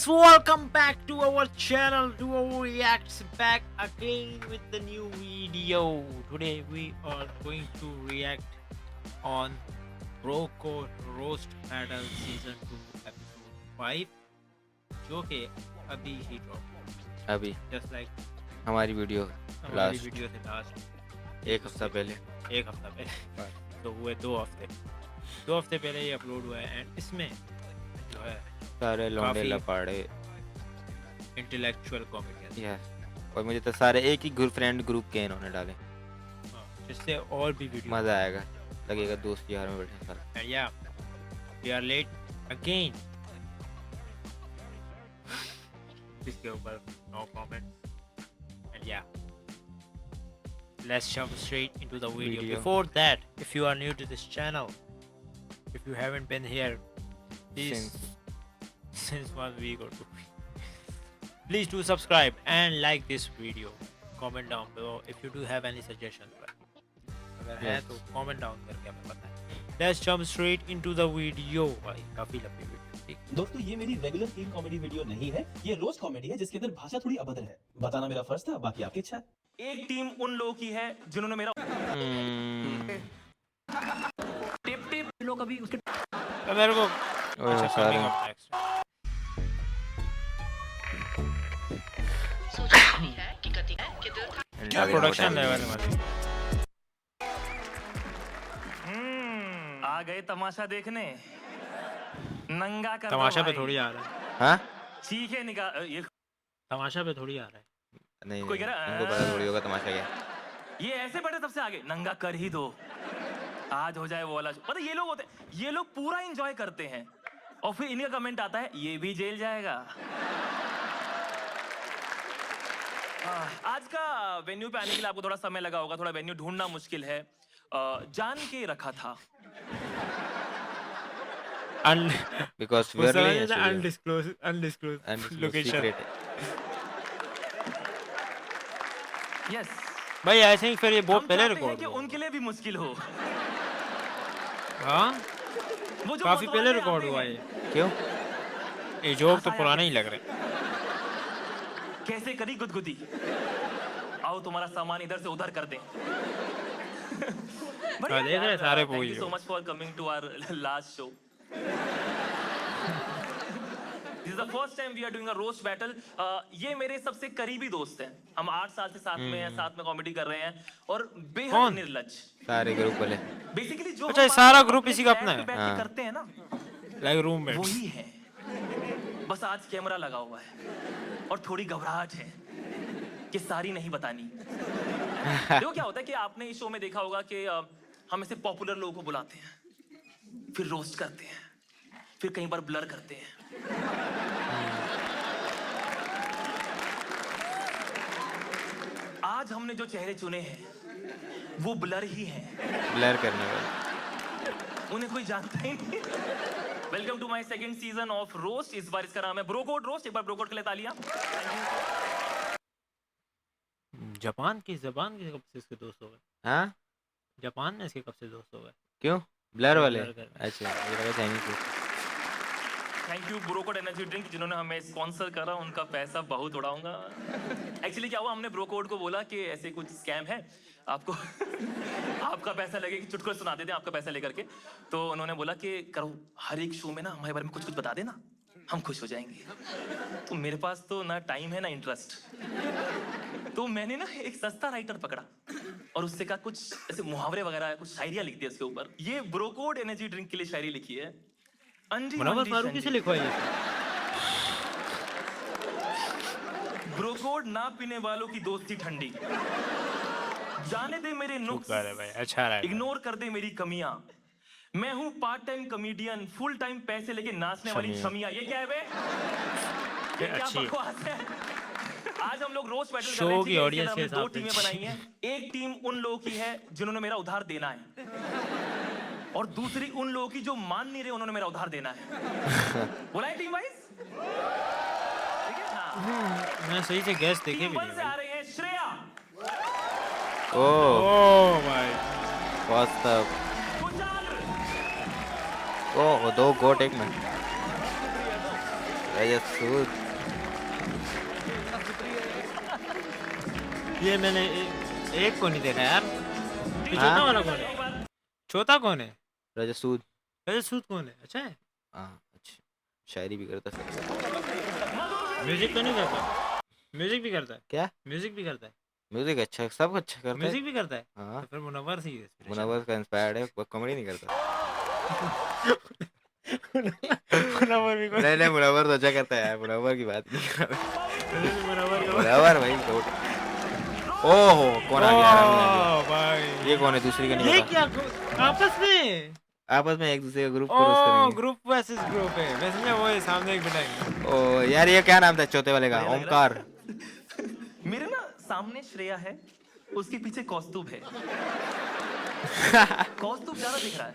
welcome back to our channel. Duo reacts back again with the new video. Today we are going to react on Broco Roast Battle Season 2 Episode 5, जो कि अभी ही drop अभी just like हमारी video हमारी last video से last एक हफ्ता पहले एक हफ्ता पहले तो हुए 2 हफ्ते पहले ये अपलोड हुआ है एंड इसमें जो है सारे लौंडे काफी लपाड़े इंटेलेक्चुअल कॉमेडियन यस और मुझे तो सारे एक ही फ्रेंड ग्रुप के इन्होंने डाले। जिससे और भी वीडियो मज़ा आएगा, लगेगा दोस्त यार में बैठे सारे। and yeah we are late again इसके ऊपर no comment and yeah let's jump straight into the video. Before that, if you are new to this channel, if you haven't been here please since 1 week or 2 weeks, please do subscribe and like this video. Comment down below if you do have any suggestions. अगर है तो comment down करके हमें बताएं. Let's jump straight into the video. भाई काफी लंबी video ठीक. दोस्तों ये मेरी रेगुलर क्लीन कॉमेडी वीडियो नहीं है, ये रोस्ट कॉमेडी है जिसके अंदर भाषा थोड़ी अभद्र है। बताना मेरा फर्ज था, बाकी आपकी इच्छा है। एक टीम उन लोगों की है जिन्होंने मेरा टिप टिप लोग अभी उसके मेरे को ओह सारे क्या प्रोडक्शन लेवल वाली आ गए तमाशा देखने नंगा कर तमाशा पे थोड़ी आ रहा है. हाँ चीखे निकाल ये तमाशा पे थोड़ी आ रहा है. नहीं कोई कह रहा है, इनको पता थोड़ी होगा तमाशा क्या। ये ऐसे बड़े सबसे आगे नंगा कर ही दो आज हो जाए वो वाला पता ये लोग होते ये लोग पूरा एंजॉय करते हैं और फिर इनका कमेंट आता है ये भी जेल जाएगा। आज का वेन्यू पे आने के लिए आपको थोड़ा समय लगा होगा, थोड़ा वेन्यू ढूंढना मुश्किल है। जान के रखा था because we are really undisclosed location. Yes भाई आई थिंक फिर ये बहुत पहले रिकॉर्ड कि उनके लिए भी मुश्किल हो। हाँ वो जो काफी मतवाले पहले रिकॉर्ड आते हुआ हैं, ये. क्यों ये जोक तो पुराने ही लग रहे. कैसे करी गुदगुदी आओ तुम्हारा सामान इधर से उधर कर दें। देख रहे सारे थैंक बोल you so much for coming to our last show. This is the first time we are doing a roast battle. ये मेरे सबसे करीबी दोस्त हैं, हम 8 साल से साथ में हैं, साथ में कॉमेडी कर रहे हैं और बेहद निर्लज सारे ग्रुप वाले बेसिकली जो अच्छा, सारा ग्रुप इसी का अपना है? हाँ। करते हैं ना लाइक रूममेट वही है, बस आज कैमरा लगा हुआ है और थोड़ी घबराहट है कि सारी नहीं बतानी। देखो क्या होता है कि आपने इस शो में देखा होगा कि हम ऐसे पॉपुलर लोगों को बुलाते हैं, फिर रोस्ट करते हैं, फिर कई बार ब्लर करते हैं। आज हमने जो चेहरे चुने हैं वो ब्लर ही हैं, ब्लर करने वाले, उन्हें कोई जानता ही नहीं। Welcome to my second season of roast. इस बार इसका नाम है ब्रोकोड रोस्ट। एक बार ब्रोकोड के लिए तालियां। जापान की जबान के कब से इसके दोस्त हो गए? हाँ जापान में इसके कब से दोस्त हो गए? क्यों ब्लर वाले? ब्लर कर- अच्छा मुझे लगा Chinese. Thank you bro code energy drink जिन्होंने हमें स्पॉन्सर करा, उनका पैसा बहुत उड़ाऊंगा। एक्चुअली क्या हुआ, हमने ब्रोकोड को बोला कि ऐसे कुछ स्कैम है, आपको आपका पैसा लगे कि चुटकुले सुना देते हैं आपका पैसा लेकर के। तो उन्होंने बोला कि करो हर एक शो में ना हमारे बारे में कुछ कुछ बता देना, हम खुश हो जाएंगे। तो मेरे पास तो ना टाइम है ना इंटरेस्ट, तो मैंने ना एक सस्ता राइटर पकड़ा और उससे कहा कुछ ऐसे मुहावरे वगैरह कुछ शायरियाँ लिख दी उसके ऊपर। ये ब्रोकोड एनर्जी ड्रिंक के लिए शायरी लिखी है। अंडी मुनव्वर मंडी फारूकी से शंडी। लिखवाई है. ब्रोकोड ना पीने वालों की दोस्ती ठंडी, जाने दे मेरे नुक्स, शुक्र है भाई, अच्छा रहा. इग्नोर कर दे मेरी कमियां। मैं हूँ part time comedian, full time पैसे लेके नाचने वाली शमिया। ये क्या है बे? ये क्या अच्छी है. बकवास है? आज हम लोग रोस्ट बैटल कर शो रहे हैं, की ठीक है? ऑडियंस इसके के अंदर हमने 2 हिसाब से टीमें बनाई हैं। एक टीम उन लोगों की है जिन्होंने मेरा उधार देना है और दूसरी उन लोगों की जो मान नहीं रहे उन्होंने मेरा उधार देना है। बोला है टीम वाइज? ठीक है हाँ। मैं सही से गैस देखे टीम भी 1 से आ नहीं. रहे हैं श्रेया, ओह भाई वास्तव कुशाल, ओह 2 गोट एक में रजत सूद। ये मैंने एक को नहीं देखा यार। ये हाँ? चौथा वाला कौन है? चौथा कौन है? रजत सूद। रजत सूद कौन है? अच्छा है। हाँ अच्छा, शायरी भी करता सब। म्यूजिक तो नहीं करता? म्यूजिक भी करता है? क्या? म्यूजिक भी करता है? म्यूजिक अच्छा, सब अच्छा करता है। म्यूजिक भी करता है? हाँ तो फिर मुनव्वर से ही inspiration मुनव्वर का इंस्पायर्ड है, वो कॉमेडी नहीं करता। मुनव्वर भी नहीं नहीं, मुनव्वर तो अच्छा करता है यार, मुनव्वर की बात नहीं कर रहा। मुनव्वर का मुनव्वर भाई गोट। ओहो कौन आ गया यार ओ हमने? भाई, ये कौन है? दूसरी का नहीं ये पता। क्या आपस में? आपस में एक दूसरे का ग्रुप क्रॉस ओ करेंगे। ग्रुप वर्सेस ग्रुप है। वैसे में वो है, सामने एक बिठाएंगे। ओ यार ये क्या नाम था चौथे वाले का? बढ़िया लग ओमकार। मेरे ना सामने श्रेया है, उसके पीछे कौस्तुभ है। कौस्तुभ ज्यादा दिख रहा है।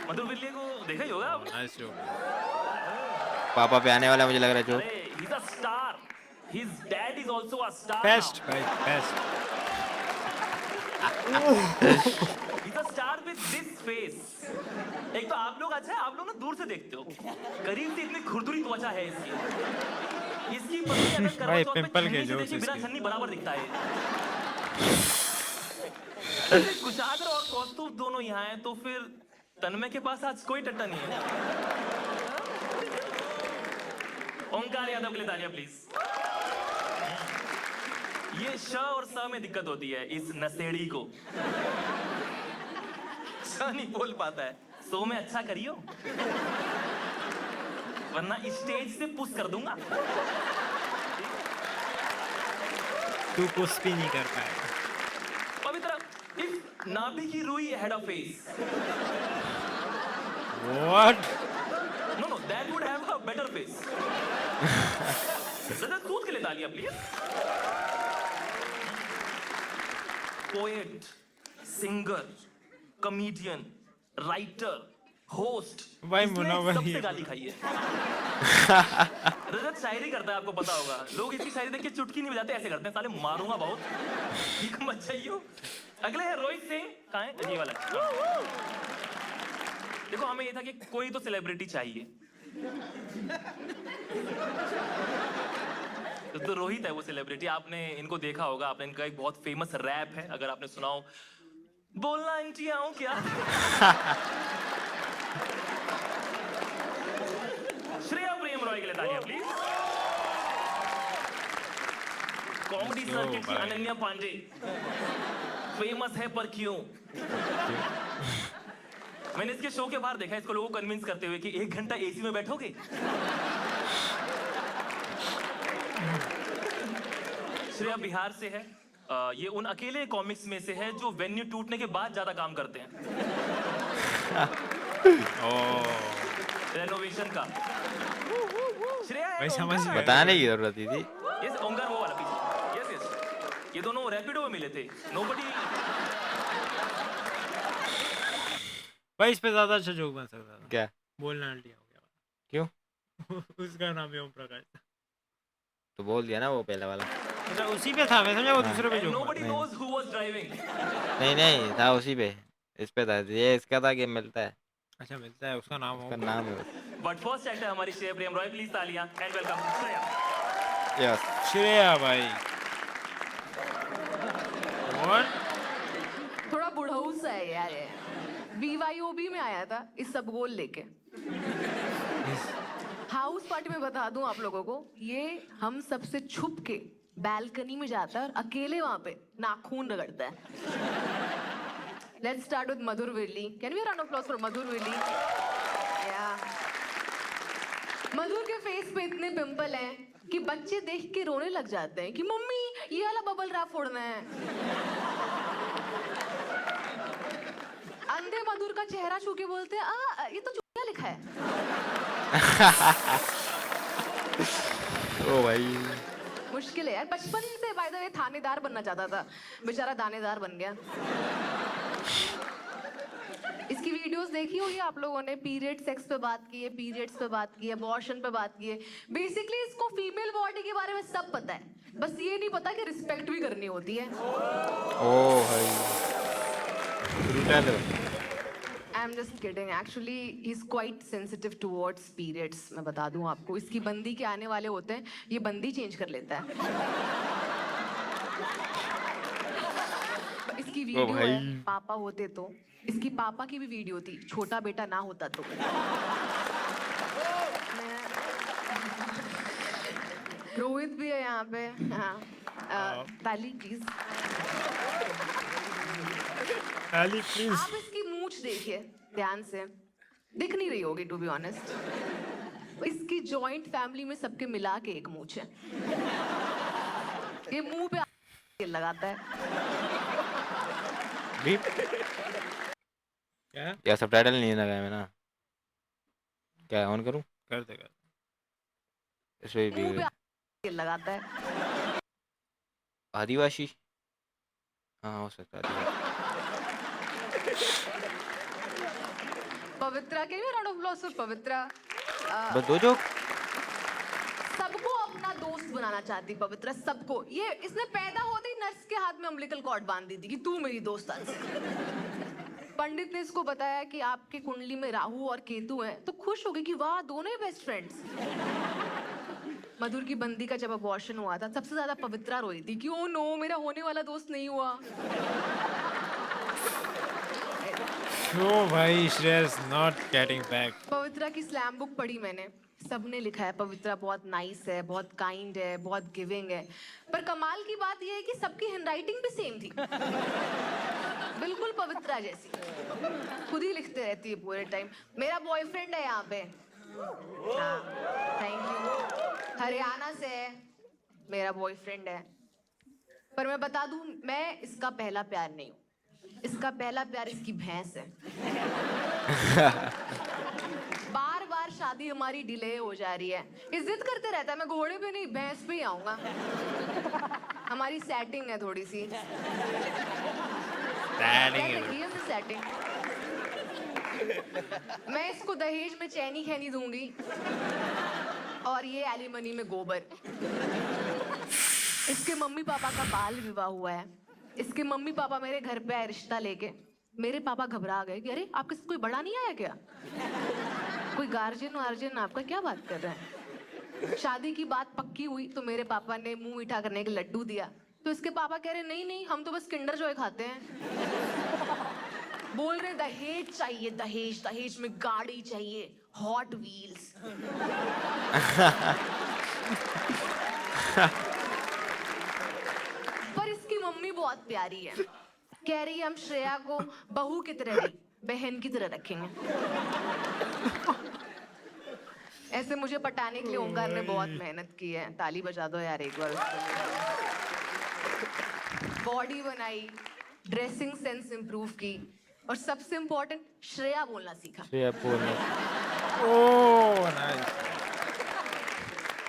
मधुर विल्ले को देखा ही होगा आपने। Nice joke. पापा पे आने वाला मुझे लग रहा है जो। अरे he's a star. His dad is also a star best now. भाई best. He's a star with this face. एक तो आप लोग अच्छा है, आप लोग ना दूर से देखते हो, करीब से इतनी खुरदुरी त्वचा है इसकी। इसकी पत्नी अगर करवा भाई, चौथ में पिंपल के छन्नी से जोक्स देखी, बिना इसके। छन्नी बराबर दिखता है। कुशाग्र और कौस्तुभ दोनों यहाँ हैं, तो फिर तन्मय के पास आज कोई टट्टा नहीं है। ओंकार यादव के लिए तालियां प्लीज। ये श और स में दिक्कत होती है इस नशेड़ी को। श नहीं बोल पाता है, सो में अच्छा करियो, वरना स्टेज से पुश कर दूंगा। तू कुछ भी नहीं कर पाएगा। पवित्र, इफ नाभि की रुई had a face, what? No no, that would have a better face. Rajat Sood के लिए तालियां please. Poet, singer, comedian, writer, host, भाई मुनव्वर सबसे ही- गाली खाई है। रजत शायरी करता है, आपको पता होगा। लोग इसकी शायरी देख के चुटकी नहीं बजाते, ऐसे करते हैं, साले मारूंगा बहुत, ठीक मत चाहिए। अगले है रोहित सिंह। कहाँ है ये वाला? देखो हमें ये था कि कोई तो सेलिब्रिटी चाहिए, तो रोहित है वो सेलिब्रिटी। आपने इनको देखा होगा, आपने इनका एक बहुत फेमस रैप है, अगर आपने सुना हो, बोलना इंटी आऊं क्या। श्रेया प्रेम रॉय के लिए तालियां please. Comedy Let's go, circuit की भाई। अनन्या पांडे फेमस है, पर क्यों? मैंने इसके शो के बाहर देखा इसको लोगों को कन्विंस करते हुए कि 1 घंटा एसी में बैठोगे। श्रेया बिहार से है। ये उन अकेले कॉमिक्स में से है जो वेन्यू टूटने के बाद ज्यादा काम करते हैं, रेनोवेशन का। श्रेया है भाई समझ ओंकार। गए। बताने की जरूरत थी। यस ओंकार वो वाला पीछे। यस यस, ये दोनों रैपिडो में मिले थे। नोबडी। भाई इस पे ज्यादा अच्छा जोक बन सकता था। क्या? बोलना आंटी हो गया। क्यों? उसका नाम है ओम प्रकाश। तो बोल दिया ना वो पहला वाला। अच्छा उसी पे था, मैं समझा वो दूसरे पे एंड जोक नोबडी नहीं। Knows who was driving. नहीं नहीं था उसी पे, इस पे था ये, इसका था कि मिलता है, अच्छा मिलता है, उसका नाम उसका हो। नाम है। बट फर्स्ट एक्टर हमारी श्रेया प्रेम रॉय, प्लीज तालियां and welcome Shreya. Yes. Shreya भाई। व्हाट? थोड़ा बुढ़ऊ सा है यार ये। BYOB में आया था इस सब गोल लेके। हाउस पार्टी में बता दूं आप लोगों को, ये हम सबसे छुप के बैल्कनी में जाता है और अकेले वहां पे नाखून रगड़ता है। Let's start with Madhur Virli. Can we round of applause for Madhur Virli? या मधुर के फेस पे इतने पिंपल हैं कि बच्चे देख के रोने लग जाते हैं कि मम्मी ये वाला बबल रैप फोड़ना है। अंधे मधुर का चेहरा छू के बोलते हैं ये तो चुटिया लिखा है। ओ भाई मुश्किल है यार। बचपन से बाय द वे थानेदार बनना चाहता था, बेचारा दानेदार बन गया। इसकी वीडियोस देखी होगी आप लोगों ने। पीरियड सेक्स पे बात की है, पीरियड्स पे बात की है, अबॉर्शन पे बात की है। बेसिकली इसको फीमेल बॉडी के बारे में सब पता है, बस ये नहीं पता कि रिस्पेक्ट भी करनी होती है। ओ भाई लूटा दो। आई am just kidding actually he is quite sensitive towards periods. मैं बता दूं आपको, इसकी बंदी के आने वाले होते हैं, ये बंदी चेंज कर लेता है। इसकी वीडियो है भाई। पापा होते तो, इसकी पापा की भी वीडियो थी छोटा बेटा ना होता तो। रोहित भी है यहाँ पे। हाँ ताली प्लीज। Ali, please. आप इसकी मूंछ देखिए ध्यान से, दिख नहीं रही होगी टू बी ऑनेस्ट। इसकी जॉइंट फैमिली में सबके मिला के एक मूंछ है। ये मुंह पे लगाता है। बीप। क्या या सबटाइटल नहीं लगाया मैं ना, क्या ऑन करूं? कर देगा? इसमें मुंह भी पे लगाता है। आदिवासी, हाँ हो सकता है आदिवासी। पवित्रा के राउंड ऑफ अप्लॉज फॉर पवित्रा। बस दो जोक। सबको अपना दोस्त बनाना चाहती पवित्रा, सबको। ये इसने पैदा होते ही नर्स के हाथ में अम्बिलिकल कॉर्ड बांध दी थी कि तू मेरी दोस्त आज से। पंडित ने इसको बताया कि आपके कुंडली में राहु और केतु हैं, तो खुश हो गई कि वाह दोनों ही बेस्ट फ्रेंड्स। मधुर की बंदी का जब अबॉर्शन हुआ था, सबसे ज्यादा पवित्रा रोई थी कि ओ नो मेरा होने वाला दोस्त नहीं हुआ। No, भाई, Shreya is not getting back. पवित्रा की स्लैम बुक पढ़ी मैंने, सबने लिखा है पवित्रा बहुत नाइस है, बहुत काइंड है, बहुत गिविंग है। पर कमाल की बात यह है कि सबकी हैंडराइटिंग भी सेम थी, बिल्कुल पवित्रा जैसी। खुद ही लिखते रहती है पूरे टाइम। मेरा बॉयफ्रेंड है यहाँ पे। हाँ थैंक यू। हरियाणा से है, मेरा बॉयफ्रेंड है। पर मैं बता दूं, मैं इसका पहला प्यार नहीं हूँ। इसका पहला प्यार इसकी भैंस है। बार बार शादी हमारी डिले हो जा रही है। ये जिद करते रहता है मैं घोड़े पे नहीं भैंस पे ही आऊंगा। हमारी सेटिंग है थोड़ी सी। सेटिंग। मैं इसको दहेज में चैनी खैनी दूंगी और ये एलिमनी में गोबर। इसके मम्मी पापा का बाल विवाह हुआ है। इसके मम्मी पापा मेरे घर पे आए रिश्ता लेके। मेरे पापा घबरा गए कि अरे आपके साथ कोई बड़ा नहीं आया क्या? कोई गार्जियन वार्जियन आपका क्या बात कर रहे हैं? शादी की बात पक्की हुई तो मेरे पापा ने मुंह मीठा करने के लड्डू दिया। तो इसके पापा कह रहे नहीं नहीं हम तो बस किंडर जॉय खाते हैं। बोल रहे दहेज चाहिए, दहेज दहेज में गाड़ी चाहिए, हॉट व्हील्स। पर इसकी मम्मी बहुत प्यारी है, कह रही है हम श्रेया को बहू की तरह नहीं बहन की तरह रखेंगे। ऐसे मुझे पटाने के लिए ओंकार ने बहुत मेहनत की है। ताली बजा दो यार एक बार। बॉडी बनाई, ड्रेसिंग सेंस इंप्रूव की और सबसे इम्पोर्टेंट श्रेया बोलना सीखा। श्रेया बोलना। Oh, nice.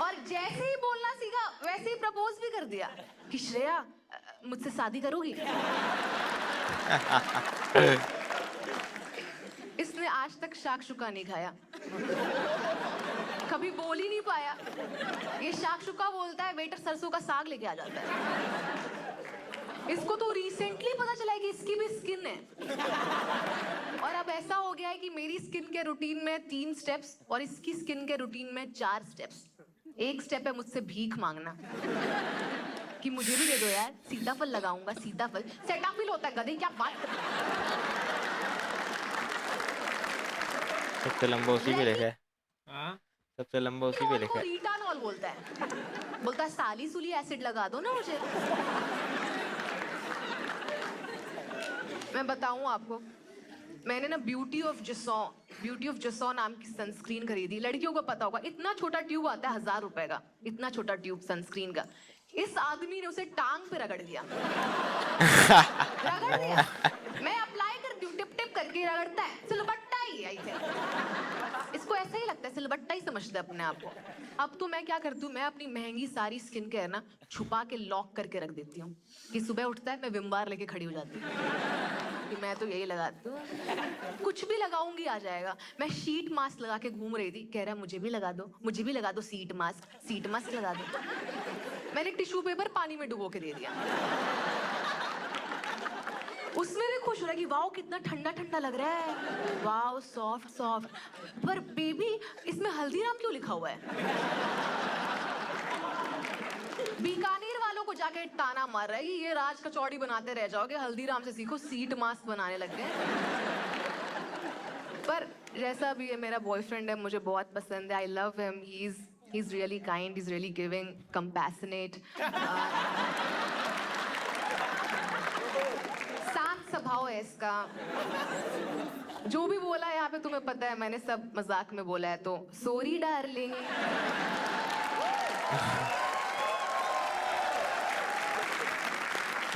और जैसे ही बोलना सीखा वैसे ही प्रपोज भी कर दिया कि श्रेया मुझसे शादी करोगी? इसने आज तक शाकशुका नहीं खाया, कभी बोल ही नहीं पाया। ये शाकशुका बोलता है, वेटर सरसों का साग लेके आ जाता है। इसको तो रिसेंटली पता चला है कि इसकी भी स्किन है। और अब ऐसा हो गया है कि मेरी स्किन के रूटीन में 3 स्टेप्स और इसकी स्किन के रूटीन में 4 स्टेप्स। एक स्टेप है मुझसे भीख मांगना कि मुझे भी दे दो यार, सीताफल लगाऊंगा। सीताफल सेटाफिल होता है गधे, क्या बात कर। सबसे लंबा उसी पे लिखा है। हाँ? सबसे लंबा उसी पे लिखा है। रीटानॉल बोलता है साली सुली एसिड लगा दो ना मुझे। मैं बताऊं आपको, मैंने ना ब्यूटी ऑफ जसॉ नाम की सनस्क्रीन खरीदी। लड़कियों को पता होगा, इतना छोटा ट्यूब आता है 1000 रुपए का, इतना छोटा ट्यूब सनस्क्रीन का। इस आदमी ने उसे टांग पे रगड़ दिया। रगड़ दिया। मैं अप्लाई करती हूँ, टिप टिप करके रगड़ता है, सिलबट्टा ही है इसे। इसको ऐसा ही लगता है, सिलबट्टा ही समझता है अपने आप को। अब तो मैं क्या करती हूँ, मैं अपनी महंगी सारी स्किन केयर ना छुपा के लॉक करके रख देती हूँ कि सुबह उठता है मैं विम बार लेके खड़ी हो जाती हूँ कि मैं तो यही लगाती हूँ, कुछ भी लगाऊंगी आ जाएगा। मैं शीट मास्क लगा के घूम रही थी, कह रहा मुझे भी लगा दो, मुझे भी लगा दो सीट मास्क लगा दो। मैंने टिश्यू पेपर पानी में डुबो के दे दिया। उसमें भी खुश हो रहा है कि वाओ कितना ठंडा ठंडा लग रहा है, वाओ सॉफ्ट सॉफ्ट। पर बेबी इसमें हल्दीराम क्यों लिखा हुआ है? बीकानेर वालों को जाके ताना मार रहा है कि ये राज कचौड़ी बनाते रह जाओगे, हल्दीराम से सीखो, सीट मास्क बनाने लग गए। पर जैसा भी है मेरा बॉयफ्रेंड है, मुझे बहुत पसंद है, I love him, he is really kind, he is really giving, compassionate, शांत स्वभाव है इसका। जो भी बोला है यहाँ पे तुम्हें पता है, मैंने सब मजाक में बोला है, तो सॉरी डार्लिंग।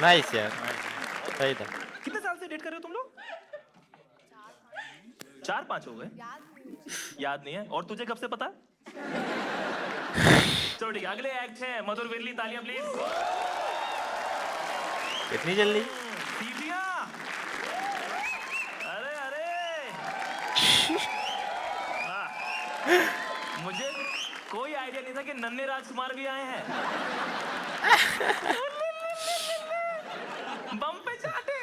नाइस यार, सही था। कितने साल से डेट कर रहे हो तुम लोग? 4-5 हो गए? याद नहीं है। और तुझे कब से पता? चलो ठीक है, अगले एक्ट है मधुर विरली, तालियां प्लीज। कितनी जल्दी? सीटियां। अरे अरे मुझे कोई आइडिया नहीं था कि नन्हे राजकुमार भी आए हैं। बम पे चाटे।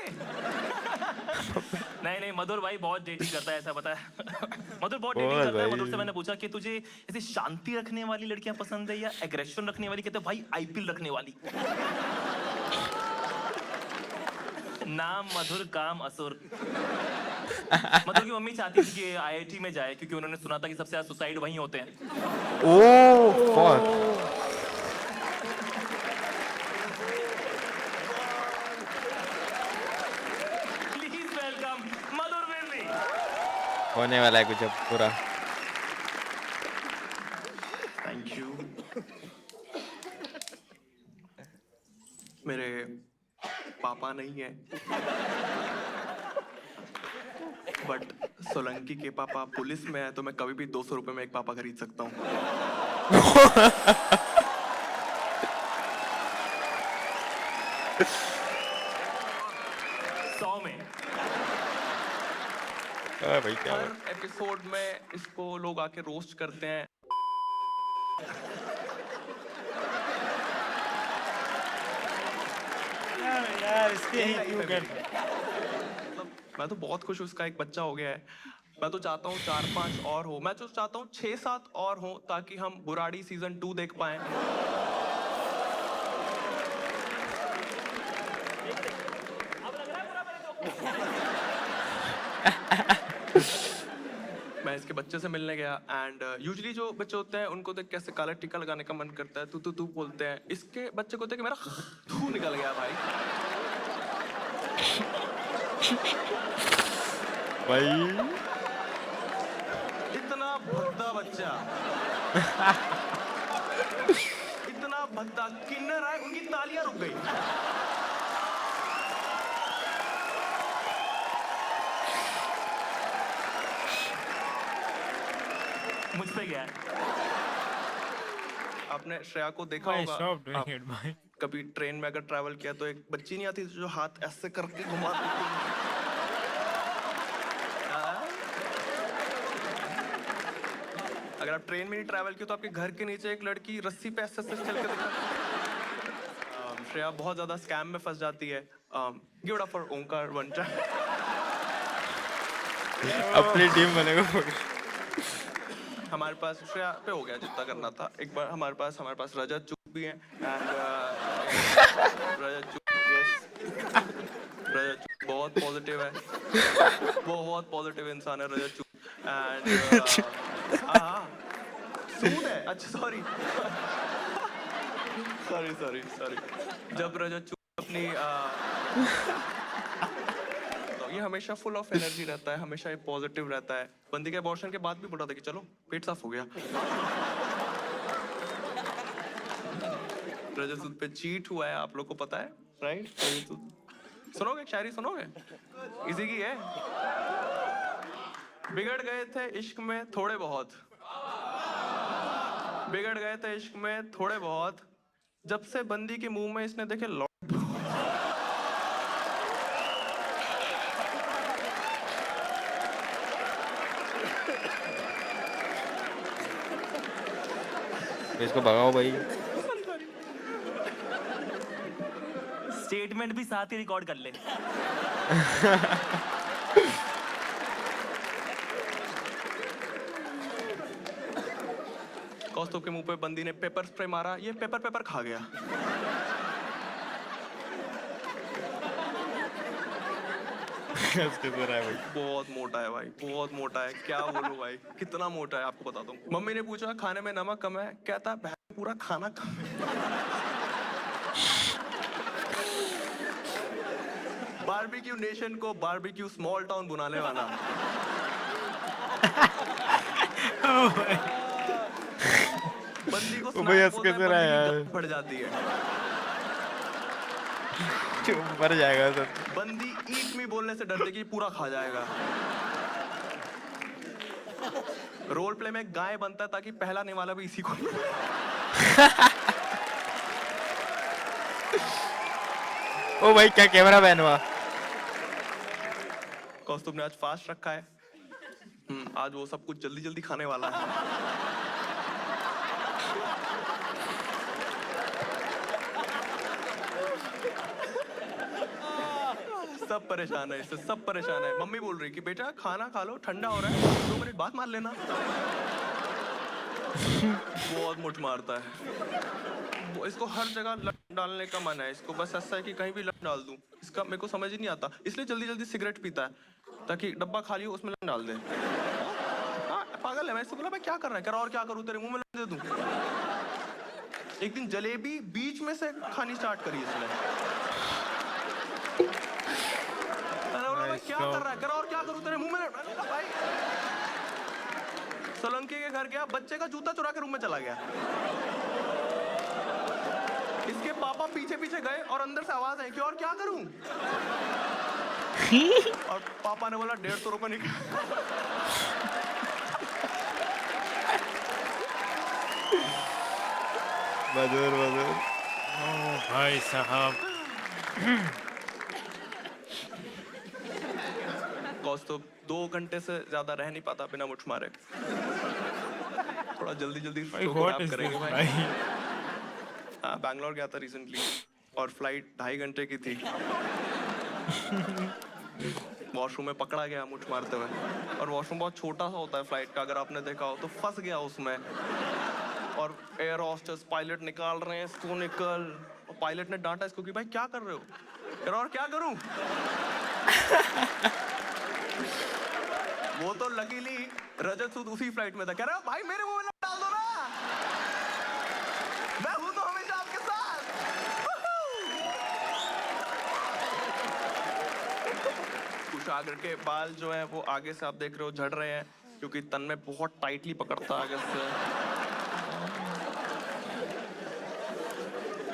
नहीं मधुर भाई बहुत डेटिंग करता है, ऐसा पता है। मधुर बहुत डेटिंग बहुत करता है। भाई। मधुर से मैंने पूछा कि तुझे ऐसे शांति रखने वाली लड़कियां पसंद है या एग्रेशन रखने वाली? कहते भाई आईपीएल रखने वाली। नाम मधुर काम असुर। मधुर की मम्मी चाहती थी कि आईआईटी में जाए क्योंकि उन्होंने सुना था कि सबसे ज्यादा सुसाइड वहीं होते हैं। Oh fuck. प्लीज वेलकम मधुर विरली। होने वाला है कुछ अब पूरा। Thank you. मेरे पापा नहीं है, बट सोलंकी के पापा पुलिस में है, तो मैं कभी भी 200 रुपए में एक पापा खरीद सकता हूँ। भाई क्या हर एपिसोड में इसको लोग आके रोस्ट करते हैं। यार इसके ही क्यों कर? मतलब मैं तो बहुत खुश हूँ, उसका एक बच्चा हो गया है। मैं तो चाहता हूँ 4-5 और हो, मैं तो चाहता हूँ 6-7 और हो, ताकि हम बुराड़ी सीजन 2 देख पाए। मैं इसके बच्चे से मिलने गया एंड यूजुअली जो बच्चे होते हैं उनको देख कैसे काला टीका लगाने का मन करता है, तू बोलते हैं। इसके बच्चे को देख के मेरा थू निकल गया भाई। भाई इतना भद्दा बच्चा। इतना भद्दा। किन्नर आए, उनकी तालियां रुक गई। मुझ पे गया। आपने श्रेया को देखा Why होगा, stop doing आप it, भाई? कभी ट्रेन में अगर ट्रैवल किया तो एक बच्ची नहीं आती जो हाथ ऐसे करके घुमाती थी। अगर आप ट्रेन में नहीं ट्रैवल किया तो आपके घर के नीचे एक लड़की रस्सी पे ऐसे ऐसे चल के दिखाती। श्रेया बहुत ज्यादा स्कैम में फंस जाती है। Give it up for Omkar one time. अपनी टीम बनेगा। हमारे पास श्रेया पे हो गया जितना करना था। एक बार हमारे पास रजत चुप भी है एंड रजत चुप, यस, रजत चुप बहुत पॉजिटिव है, बहुत पॉजिटिव इंसान है रजत चुप। एंड हाँ सूद है, अच्छा सॉरी सॉरी। जब रजत चुप अपनी ये हमेशा फुल ऑफ एनर्जी रहता है, हमेशा ये पॉजिटिव रहता है। बंदी के अबॉर्शन के बाद भी बोला था कि चलो पेट साफ हो गया। रजत पे चीट हुआ है, आप लोग को पता है राइट? सुनोगे शायरी सुनोगे? इसी की है। बिगड़ गए थे इश्क में थोड़े बहुत, बिगड़ गए थे इश्क में थोड़े बहुत, जब से बंदी के मुंह में इसने देखे लौट। इसको भगाओ भाई। स्टेटमेंट भी साथ ही रिकॉर्ड कर ले। कौस्तुभ के मुंह पे बंदी ने पेपर स्प्रे मारा, ये पेपर खा गया। उसके ऊपर है भाई। बहुत मोटा है भाई, बहुत मोटा है, क्या बोलूं भाई, कितना मोटा है आपको बताता हूँ। मम्मी ने पूछा खाने में नमक कम है, कहता "भैं, पूरा खाना कम है। बारबेक्यू नेशन को बारबेक्यू स्मॉल टाउन बुलाने वाला। बंदी को ओ भैया, स्नैक बोलते हैं, कैसे रहा बंदी की यार? गला फट जाती है। मर जाएगा सब। बंदी ईट मी बोलने से डरती कि पूरा खा जाएगा। रोल प्ले में गाय बनता है ताकि पहला निवाला भी इसी को। ओ भाई, क्या कैमरा मैन हुआ? कौस्तुभ ने आज फास्ट रखा है। आज वो सब कुछ जल्दी जल्दी खाने वाला है। सब परेशान है इससे, सब परेशान है। मम्मी बोल रही कि बेटा खाना खा लो, ठंडा हो रहा है, 2 मिनट बाद मार लेना। बहुत मुठ मारता है वो, इसको हर जगह लट डालने का मन है। इसको बस ऐसा है कि कहीं भी लट डाल दूं, इसका मेरे को समझ ही नहीं आता। इसलिए जल्दी जल्दी सिगरेट पीता है ताकि डब्बा खाली हो उसमें लट डाल दे। पागल है। मैं इसको बोला मैं क्या कर रहा है, कह रहा और क्या करूं, तेरे मुंह में लट दे दूं। एक दिन जलेबी बीच में से खानी स्टार्ट करी इसने। मैं क्या कर रहा है, कह रहा और क्या करूं, तेरे मुंह में लट। भाई सोलंकी के घर गया, बच्चे का जूता चुरा के रूम में चला गया। इसके पापा पीछे पीछे गए और अंदर से आवाज आई कि और क्या करूं। और पापा ने बोला 150 रुपए निकाल। मधुर मधुर। ओ भाई साहब। कौस्तुभ 2 घंटे से ज्यादा रह नहीं पाता बिना मुठ मारे। थोड़ा जल्दी जल्दी भाई शो को व्हाट रैप इज करेंगे दिस भाई। भाई? हाँ, बैंगलोर गया था रिसेंटली और फ्लाइट 2.5 घंटे की थी। वॉशरूम में पकड़ा गया मुठ मारते हुए, और वॉशरूम बहुत छोटा सा होता है फ्लाइट का, अगर आपने देखा हो तो। फंस गया उसमें, और एयर होस्टेस पायलट निकाल रहे हैं इसको, निकल। और पायलट ने डांटा इसको कि भाई क्या कर रहे हो, कह रहा और क्या करूं। वो तो लकीली रजत सूद उसी फ्लाइट में था, कह रहा भाई मेरे मुंह में डाल दो ना, मैं हूं तो हमेशा आपके साथ। कुशाग्र के बाल जो है वो आगे से आप देख रहे हो झड़ रहे हैं, क्योंकि तन में बहुत टाइटली पकड़ता आगे से।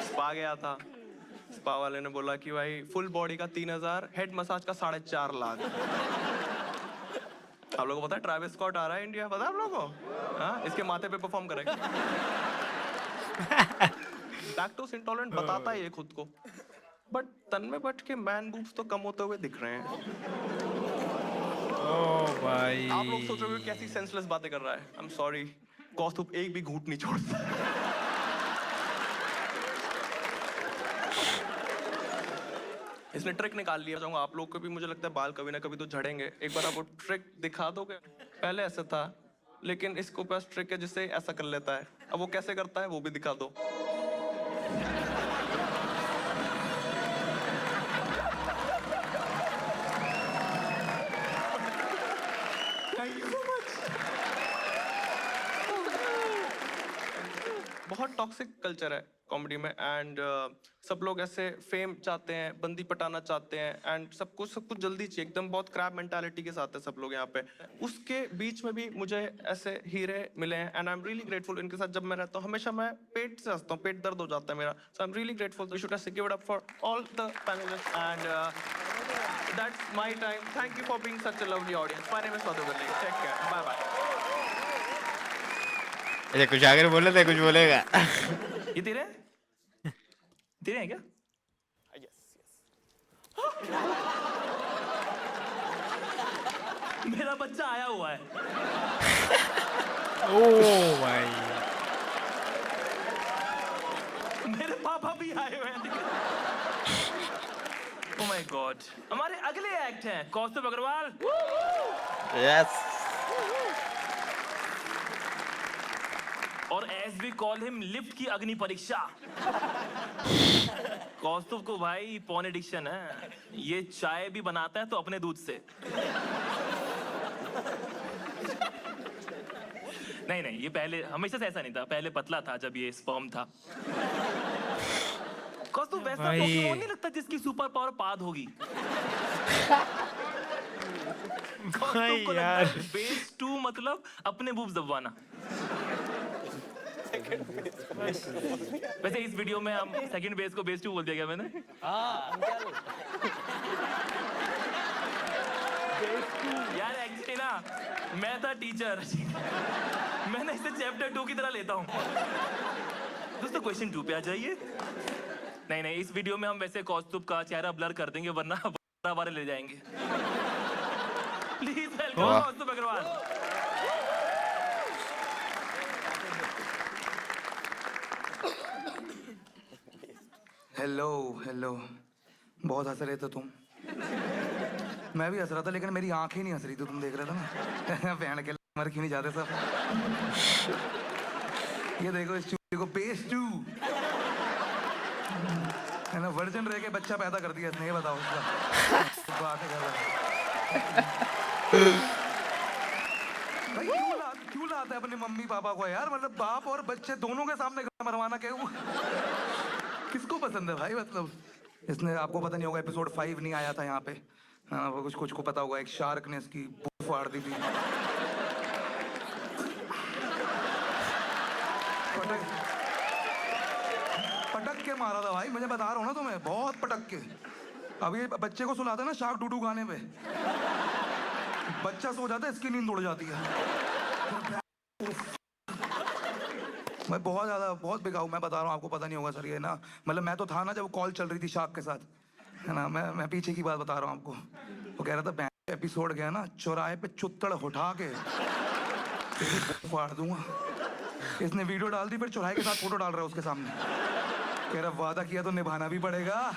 स्पा गया था, स्पा वाले ने बोला कि भाई फुल बॉडी का 3000, हेड मसाज का 4.5 लाख। आप लोगों को पता है ट्रैविस स्कॉट आ रहा है इंडिया, पता है आप लोगों को? हाँ, इसके माथे पे परफॉर्म करेगा। लैक्टोज इंटॉलरेंट बताता है ये खुद को, बट तन में बट के मैन बूब्स तो कम होते हुए दिख रहे हैं। ओ भाई। आप लोग सोच रहे हो कैसी सेंसलेस बातें कर रहा है। आई एम सॉरी, कौस्तुभ एक भी घूंट नहीं छोड़ता। इसने ट्रिक निकाल लिया। चाहूंगा आप लोग को भी, मुझे लगता है बाल कभी ना कभी तो झड़ेंगे। एक बार आप वो ट्रिक दिखा दोगे? पहले ऐसा था, लेकिन इसको पास ट्रिक है जिससे ऐसा कर लेता है। अब वो कैसे करता है वो भी दिखा दो। Thank you so much. बहुत टॉक्सिक कल्चर है कॉमेडी में, एंड सब लोग ऐसे फेम चाहते हैं, बंदी पटाना चाहते हैं, एंड सब कुछ जल्दी चाहिए, एकदम बहुत क्रैब मेंटालिटी के साथ है सब लोग यहाँ पे। उसके बीच में भी मुझे ऐसे हीरे मिले हैं, and I am really grateful. इनके साथ जब मैं रहता हूँ हमेशा मैं पेट से हंसता हूँ, पेट दर्द हो जाता है मेरा। So I am really grateful. We should give it up for all the panellists, and that's my time. Thank you for being such a lovely audience. My name is Madhur Velli. Take care, bye bye. अच्छा, कुछ आगे बोले थे, कुछ बोलेगा? ये तेरे हैं क्या? मेरा बच्चा आया हुआ है। ओ भाई। मेरे पापा भी आए हुए हैं। माय गॉड, हमारे अगले एक्ट हैं कौस्तुभ अग्रवाल। यस। और as we call him, lift की अग्नि परीक्षा। कौस्तुभ को भाई पॉन एडिक्शन है, ये चाय भी बनाता है तो अपने दूध से। नहीं, ये पहले हमेशा से ऐसा नहीं था, पहले पतला था जब ये स्पर्म था। कौस्तुभ वैसा भाई। पोकेमॉन नहीं लगता जिसकी सुपर पावर पाद होगी। कौस्तुभ को लगता यार। है बेस 2 मतलब अपने बूब्स दबवाना। वैसे इस वीडियो में हम सेकंड बेस को बेस 2 बोल दिया क्या मैंने? यार एक्चुअली ना, मैं था टीचर, मैंने इसे चैप्टर 2 की तरह लेता हूँ। दोस्तों क्वेश्चन 2 पे आ जाइए। नहीं, इस वीडियो में हम वैसे कौस्तुभ का चेहरा ब्लर कर देंगे, वरना वारे ले जाएंगे। प्लीज वेलकम वाह। कौस्तुभ अग्रवाल। हेलो, बहुत हंस रहे थे तुम। मैं भी हंस रहा था, लेकिन मेरी आंखें नहीं हंस रही थी, तुम देख रहे थे ना। बहन के मर क्यों नहीं जाते सब। ये देखो इस चूहे को बेस 2 है ना, वर्जन रह के बच्चा पैदा कर दिया इसने, ये बताओ उसका बात है भाई। क्यों लाता है अपने मम्मी पापा को यार, मतलब बाप और बच्चे दोनों के सामने मरवाना क्या किसको पसंद है भाई। मतलब इसने, आपको पता नहीं होगा, एपिसोड 5 नहीं आया था यहाँ पे। हाँ, वो कुछ को पता होगा, एक शार्क ने इसकी भूख फाड़ दी थी। पटक के मारा था भाई, मुझे बता रहा हूँ ना तुम्हें, बहुत पटक के। अब ये बच्चे को सुलाता है ना शार्क डूडू गाने पे, बच्चा सो जाता है, इसकी नींद उड़ जाती है। मैं बहुत बिगाऊ, मैं बता रहा हूँ आपको, पता नहीं होगा सर ये ना, मतलब मैं तो था ना जब कॉल चल रही थी शार्क के साथ, है ना। मैं पीछे की बात बता रहा हूँ आपको। वो कह रहा था एपिसोड गया ना, चौराहे पे चुत्तड़ उठा के फाड़ दूंगा। इसने वीडियो डाल दी, फिर चौराहे के साथ फोटो डाल रहा है उसके सामने, कह रहा वादा किया तो निभाना भी पड़ेगा।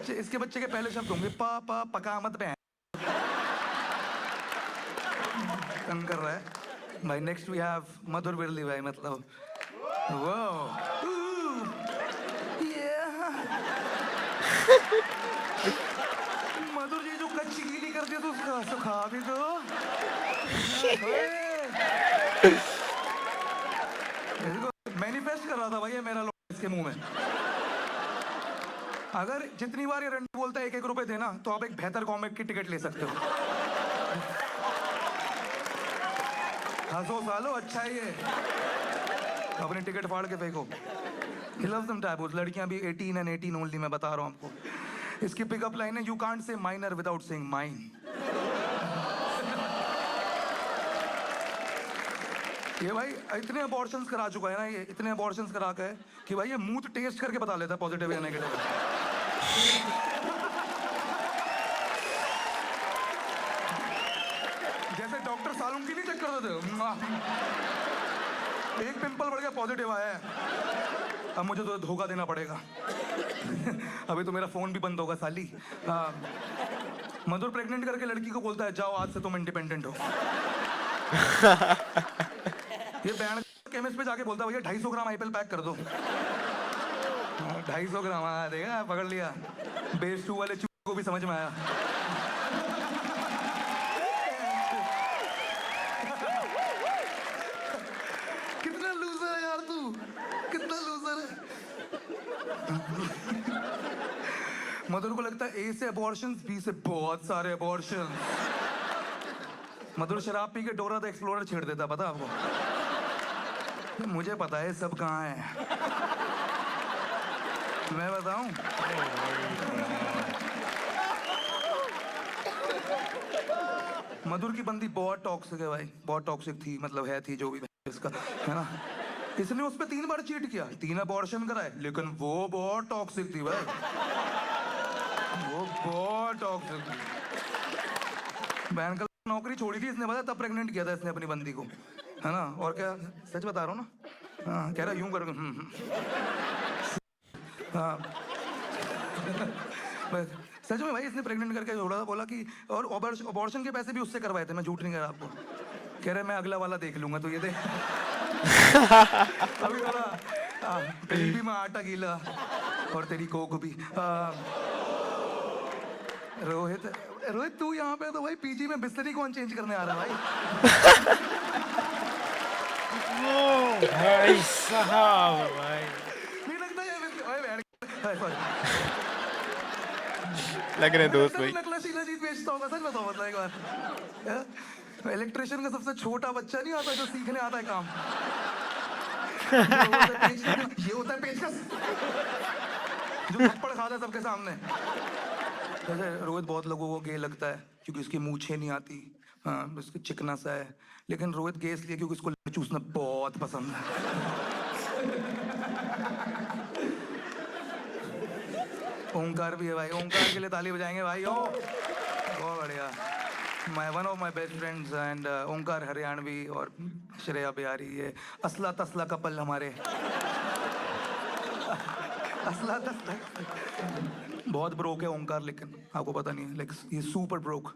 इसके बच्चे के पहले शब्द होंगे पापा पका मत बहन। तंग कर रहा है भाई। नेक्स्ट वी हैव मधुर विरली भाई, मतलब मधुर जी जो कच्ची गीली कर दिया तो उसका सुखा भी दो। मैनिफेस्ट कर रहा था भाई ये मेरा लोग इसके मुंह में। अगर जितनी बार ये रंडी बोलता है 1-1 रुपए देना, तो आप एक बेहतर कॉमिक की टिकट ले सकते हो। हंसो सालो, अच्छा है ये। अपनी टिकट फाड़ के फेंको। He loves them taboos। लड़कियां भी 18 and 18 ओनली, मैं बता रहा हूँ आपको। इसकी पिकअप लाइन है, you can't say minor without saying mine. ये भाई इतने अबॉर्शंस करा चुका है ना, ये इतने अबॉर्शंस करा के कि भाई ये मुंह टेस्ट करके बता लेता है पॉजिटिव या नेगेटिव। जैसे डॉक्टर सालुंकी नहीं चेक करते थे, एक पिंपल बढ़ गया पॉजिटिव आया है, अब मुझे तो धोखा देना पड़ेगा। अभी तो मेरा फोन भी बंद होगा साली। मधुर प्रेग्नेंट करके लड़की को बोलता है जाओ आज से तुम इंडिपेंडेंट हो। ये बैंड केमिस्ट पे जाके बोलता है भैया 250 ग्राम आईपीएल पैक कर दो। 250 ग्राम, देखा पकड़ लिया। बेस 2 वाले को भी समझ में आया। कितना लूजर है यार तू, कितना लूजर है। मधुर को लगता है A से अबॉर्शंस, B से बहुत सारे अबॉर्शंस। मधुर शराब पी के डोरा द एक्सप्लोरर छेड़ देता, पता आपको? मुझे पता है सब कहाँ है, मैं बताऊं? मधुर की बंदी बहुत टॉक्सिक है भाई, बहुत टॉक्सिक थी, मतलब है थी जो भी इसका, है ना। इसने उस पर 3 बार चीट किया, 3 अबॉर्शन कराए, लेकिन वो बहुत टॉक्सिक थी भाई, वो बहुत टॉक्सिक थी। बहन का नौकरी छोड़ी थी इसने, पता तब प्रेग्नेंट किया था इसने अपनी बंदी को, है ना। और क्या, सच बता रहा हूँ ना। हाँ, कह रहा यूं करोगे हाँ सच में भाई इसने प्रेग्नेंट करके छोड़ा था, बोला कि और अबॉर्शन के पैसे भी उससे करवाए थे, मैं झूठ नहीं कह रहा आपको। कह रहा मैं अगला वाला देख लूंगा, तो ये देख अभी बोला तेरी भी मैं आटा गीला और तेरी कोक भी। रोहित रोहित तू यहाँ पे तो भाई पीजी में बिस्तरी कौन चेंज करने आ रहा है भाई? भाई साहब भाई नहीं लगता ये ओए बैठ sorry। लग रहे दोस्त भाई। नकला शीला जीत बेचता होगा, सच बताओ मतलब एक बार। इलेक्ट्रिशियन का सबसे छोटा बच्चा नहीं आता जो सीखने आता है काम। ये होता है पेचकस जो थप्पड़ खाता है सबके सामने। जैसे रोहित बहुत लोगों को गे लगता है क्योंकि उसकी मूछें नहीं आती, हाँ उसकी चिकना सा है, लेकिन रोहित गे इसलिए क्योंकि उसको चूसना बहुत पसंद है। ओंकार भी है भाई, ओंकार के लिए ताली बजाएंगे भाई। ओ बहुत बढ़िया। One of my best friends and Omkar Haryanvi और श्रेया बिहारी, ये असला तसला कपल हमारे। असला तसला बहुत ब्रोक है ओंकार, लेकिन आपको पता नहीं है, लाइक ये super broke,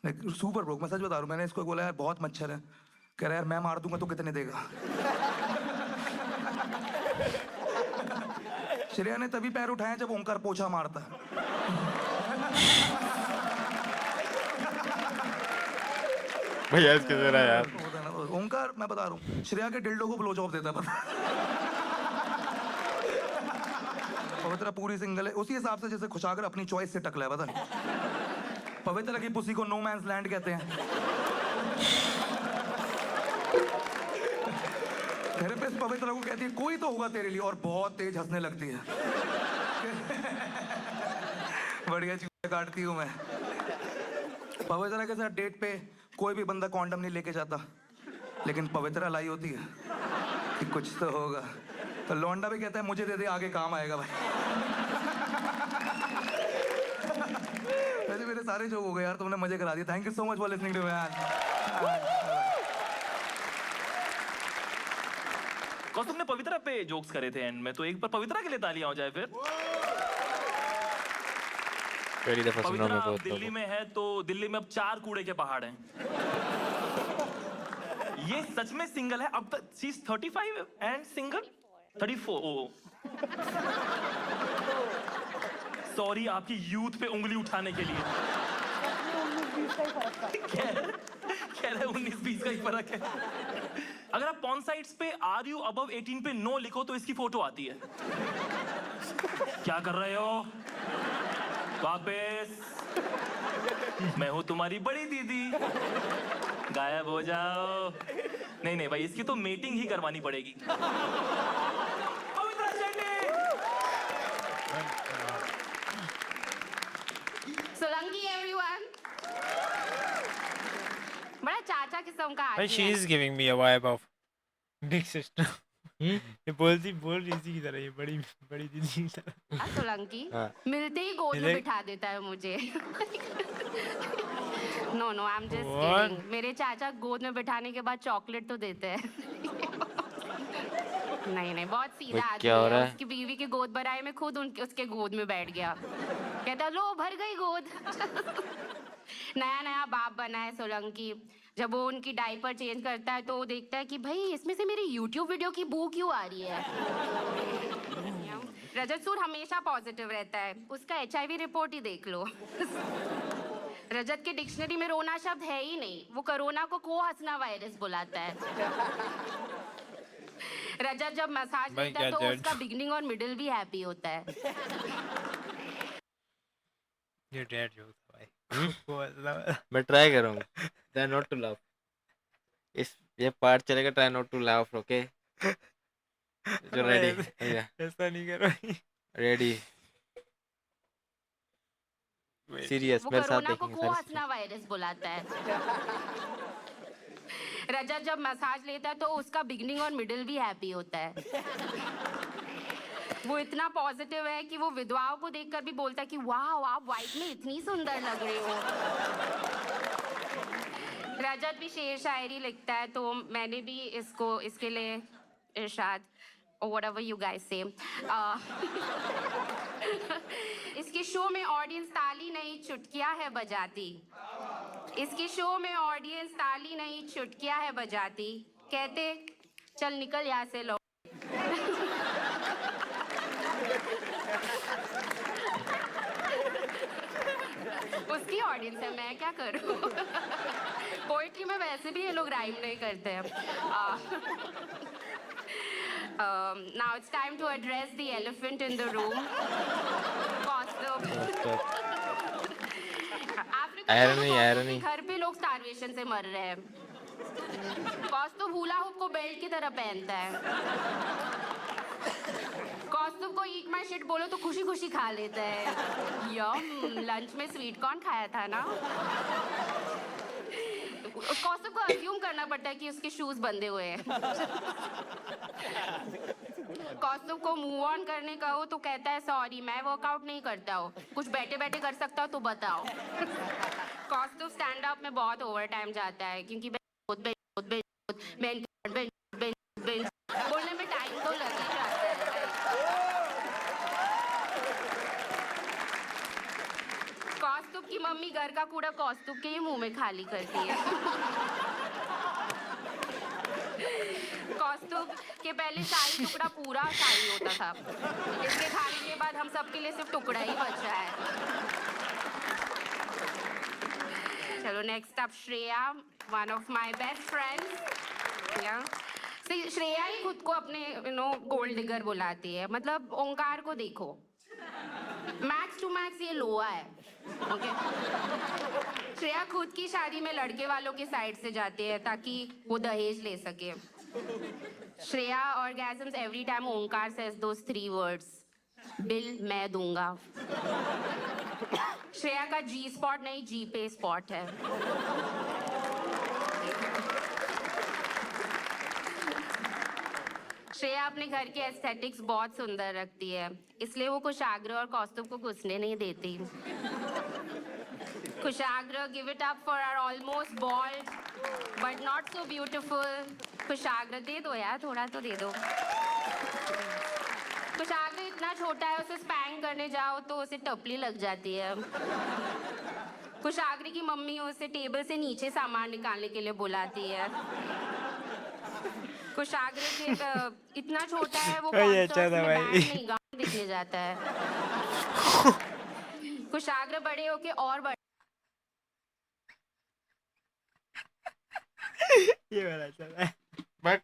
like super broke. मैं सच बता रहा हूँ, मैंने इसको बोला यार बहुत मच्छर है, कह रहा यार मैं मार दूंगा तो कितने देगा। श्रेया ने तभी पैर उठाया जब ओंकार पोछा मारता है। भैया इसके जरा यार। ओंकार मैं बता रहा हूँ श्रेया के डिल्डो को ब्लो जॉब देता है पता। पवित्रा पूरी सिंगल है उसी हिसाब से जैसे खुशागर अपनी चॉइस से टकला है पता। पवित्रा की पुसी को नो मैंस लैंड कहते हैं। थेरेपिस्ट पवित्रा को कहती है कोई तो होगा तेरे लिए, और बहुत तेज हंसने लगती है। बढ़िया चीजें काटती हूँ मैं। पवित्रा के साथ डेट पे कोई भी बंदा कॉन्डम नहीं लेके जाता, लेकिन पवित्रा लाई होती है कि कुछ तो होगा, तो लौंडा भी कहता है मुझे दे दे आगे काम आएगा भाई। वैसे मेरे सारे जोक हो गए यार, तुमने मजे करा दिए। Thank you so much for listening to me man. कौन तुमने पवित्रा पे जोक्स करे थे एंड में, तो एक बार पवित्रा के लिए तालियां हो जाए फिर। पहली दफा सुना पवित्रा मैं अब बहुत दिल्ली में है तो दिल्ली में अब 4 कूड़े के पहाड़ हैं। ये सच में सिंगल है अब तक। She is 35 and single 34। Oh sorry आपकी यूथ पे उंगली उठाने के लिए। कह रहे 19-20 का ही फर्क है। अगर आप पॉर्न साइट्स पे आर यू अबव 18 पे नो लिखो तो इसकी फोटो आती है। क्या कर रहे हो? वापस मैं हूं तुम्हारी बड़ी दीदी, गायब हो जाओ। नहीं नहीं भाई, इसकी तो मीटिंग ही करवानी पड़ेगी। पवित्रा शेट्टी। सोलंकी एवरीवन। बड़ा चाचा किस्म का भाई आदमी she है। is giving me a vibe of big sister। ये बोल रही इसी की तरह, ये बड़ी बड़ी दीदी की तरह। हाँ, सोलंकी हाँ। मिलते ही गोद में मिले- बिठा देता है मुझे। No no I am just What? Kidding. मेरे चाचा गोद में बिठाने के बाद चॉकलेट तो देते हैं। नहीं नहीं, बहुत सीधा भाई, आदमी क्या हो रहा है। है? उसकी बीवी की गोद भराए में खुद उसके गोद में बैठ गया। कहता लो भर गई गोद। नया नया बाप बना है सोलंकी। जब वो उनकी डायपर चेंज करता है तो वो देखता है कि भाई इसमें से मेरी YouTube वीडियो की बू क्यों आ रही है। रजत सूद हमेशा पॉजिटिव रहता है, उसका HIV रिपोर्ट ही देख लो। रजत के डिक्शनरी में रोना शब्द है ही नहीं, वो कोरोना को हंसना वायरस बुलाता है। रजत जब मसाज भाई, लेता है क्या तो जज? उसका बिगनिंग और मिडिल भी हैप्पी होता है। ये डैड जोक था भाई। वो मतलब मैं ट्राई करूंगा ट्राई नॉट टू लाफ। इस ये पार्ट चलेगा try not to laugh. Okay जो रेडी भैया ऐसा नहीं कर भाई। रेडी सीरियस वो मेरे साथ कोरोना को देखेंगे सारे हंसना वायरस बुलाता है। रजत जब मसाज लेता है तो उसका बिगनिंग और मिडिल भी हैप्पी होता है। वो इतना पॉजिटिव है कि वो विधवाओं को देखकर भी बोलता है कि वाह आप व्हाइट में इतनी सुंदर लग रहे हो। रजत भी शेर शायरी लिखता है तो मैंने भी इसके लिए इरशाद or whatever you guys say. इसके शो में ऑडियंस ताली नहीं चुटकियां है बजाती. इसके शो में ऑडियंस ताली नहीं चुटकियां है बजाती. कहते चल निकल यहाँ से लो. उसकी ऑडियंस है, मैं क्या करूं. पोइट्री में वैसे भी ये लोग राइम नहीं करते हैं. Now it's time to address the elephant in the room. irony. घर पे लोग starvation से मर रहे हैं. कौस्तुभ हुला हुप को बेल्ट की तरह पहनता है. कौस्तुभ को ईट माय शिट बोलो तो खुशी खुशी खा लेता है. यम, लंच में स्वीट कॉर्न खाया था ना. कौस्तुभ को अज्यूम करना पड़ता है कि उसके शूज बंधे हुए हैं. कौस्तुभ को मूव ऑन करने का हो तो कहता है सॉरी मैं वर्कआउट नहीं करता हूँ, कुछ बैठे बैठे कर सकता हो तो बताओ. कौस्तुभ स्टैंड अप में बहुत ओवर टाइम जाता है क्योंकि बोलने में टाइम तो लग ही जाता है. कौस्तुभ की मम्मी घर का कूड़ा कौस्तुभ के ही मुंह में खाली करती है. कौस्तुभ के पहले शाही टुकड़ा पूरा शाही होता था. इसके खाने के बाद हम सबके लिए सिर्फ टुकड़ा ही बचा है. चलो next up Shreya, one of my best friends. Shreya ही खुद को अपने गोल्ड डिगर बुलाती है. मतलब ओंकार को देखो, मैक्स टू मैक्स ये लोहा है. ओके. श्रेया खुद की शादी में लड़के वालों के साइड से जाती है ताकि वो दहेज ले सके. Shreya orgasms every time Omkar says those 3 words. Bill मैं दूंगा. श्रेया का जी स्पॉट नहीं जी पे स्पॉट है. श्रेया अपने घर के एस्थेटिक्स बहुत सुंदर रखती है, इसलिए वो कुशाग्र और कौस्तुभ को घुसने नहीं देती. कुशाग्र, give it up for our almost bald but not so beautiful. कुशाग्र दे दो यार, थोड़ा तो दे दो. कुशाग्र इतना छोटा है, उसे स्पैंक करने जाओ तो उसे टपली लग जाती है. कुशाग्र की मम्मी उसे टेबल से नीचे सामान निकालने के लिए बुलाती है. कुशाग्र के इतना छोटा है वो कॉन्सर्ट्स में बैंड नहीं गाउन दिखने जाता है. कुशाग्र बड़े होके और बड़े. ये वाला चला है. बट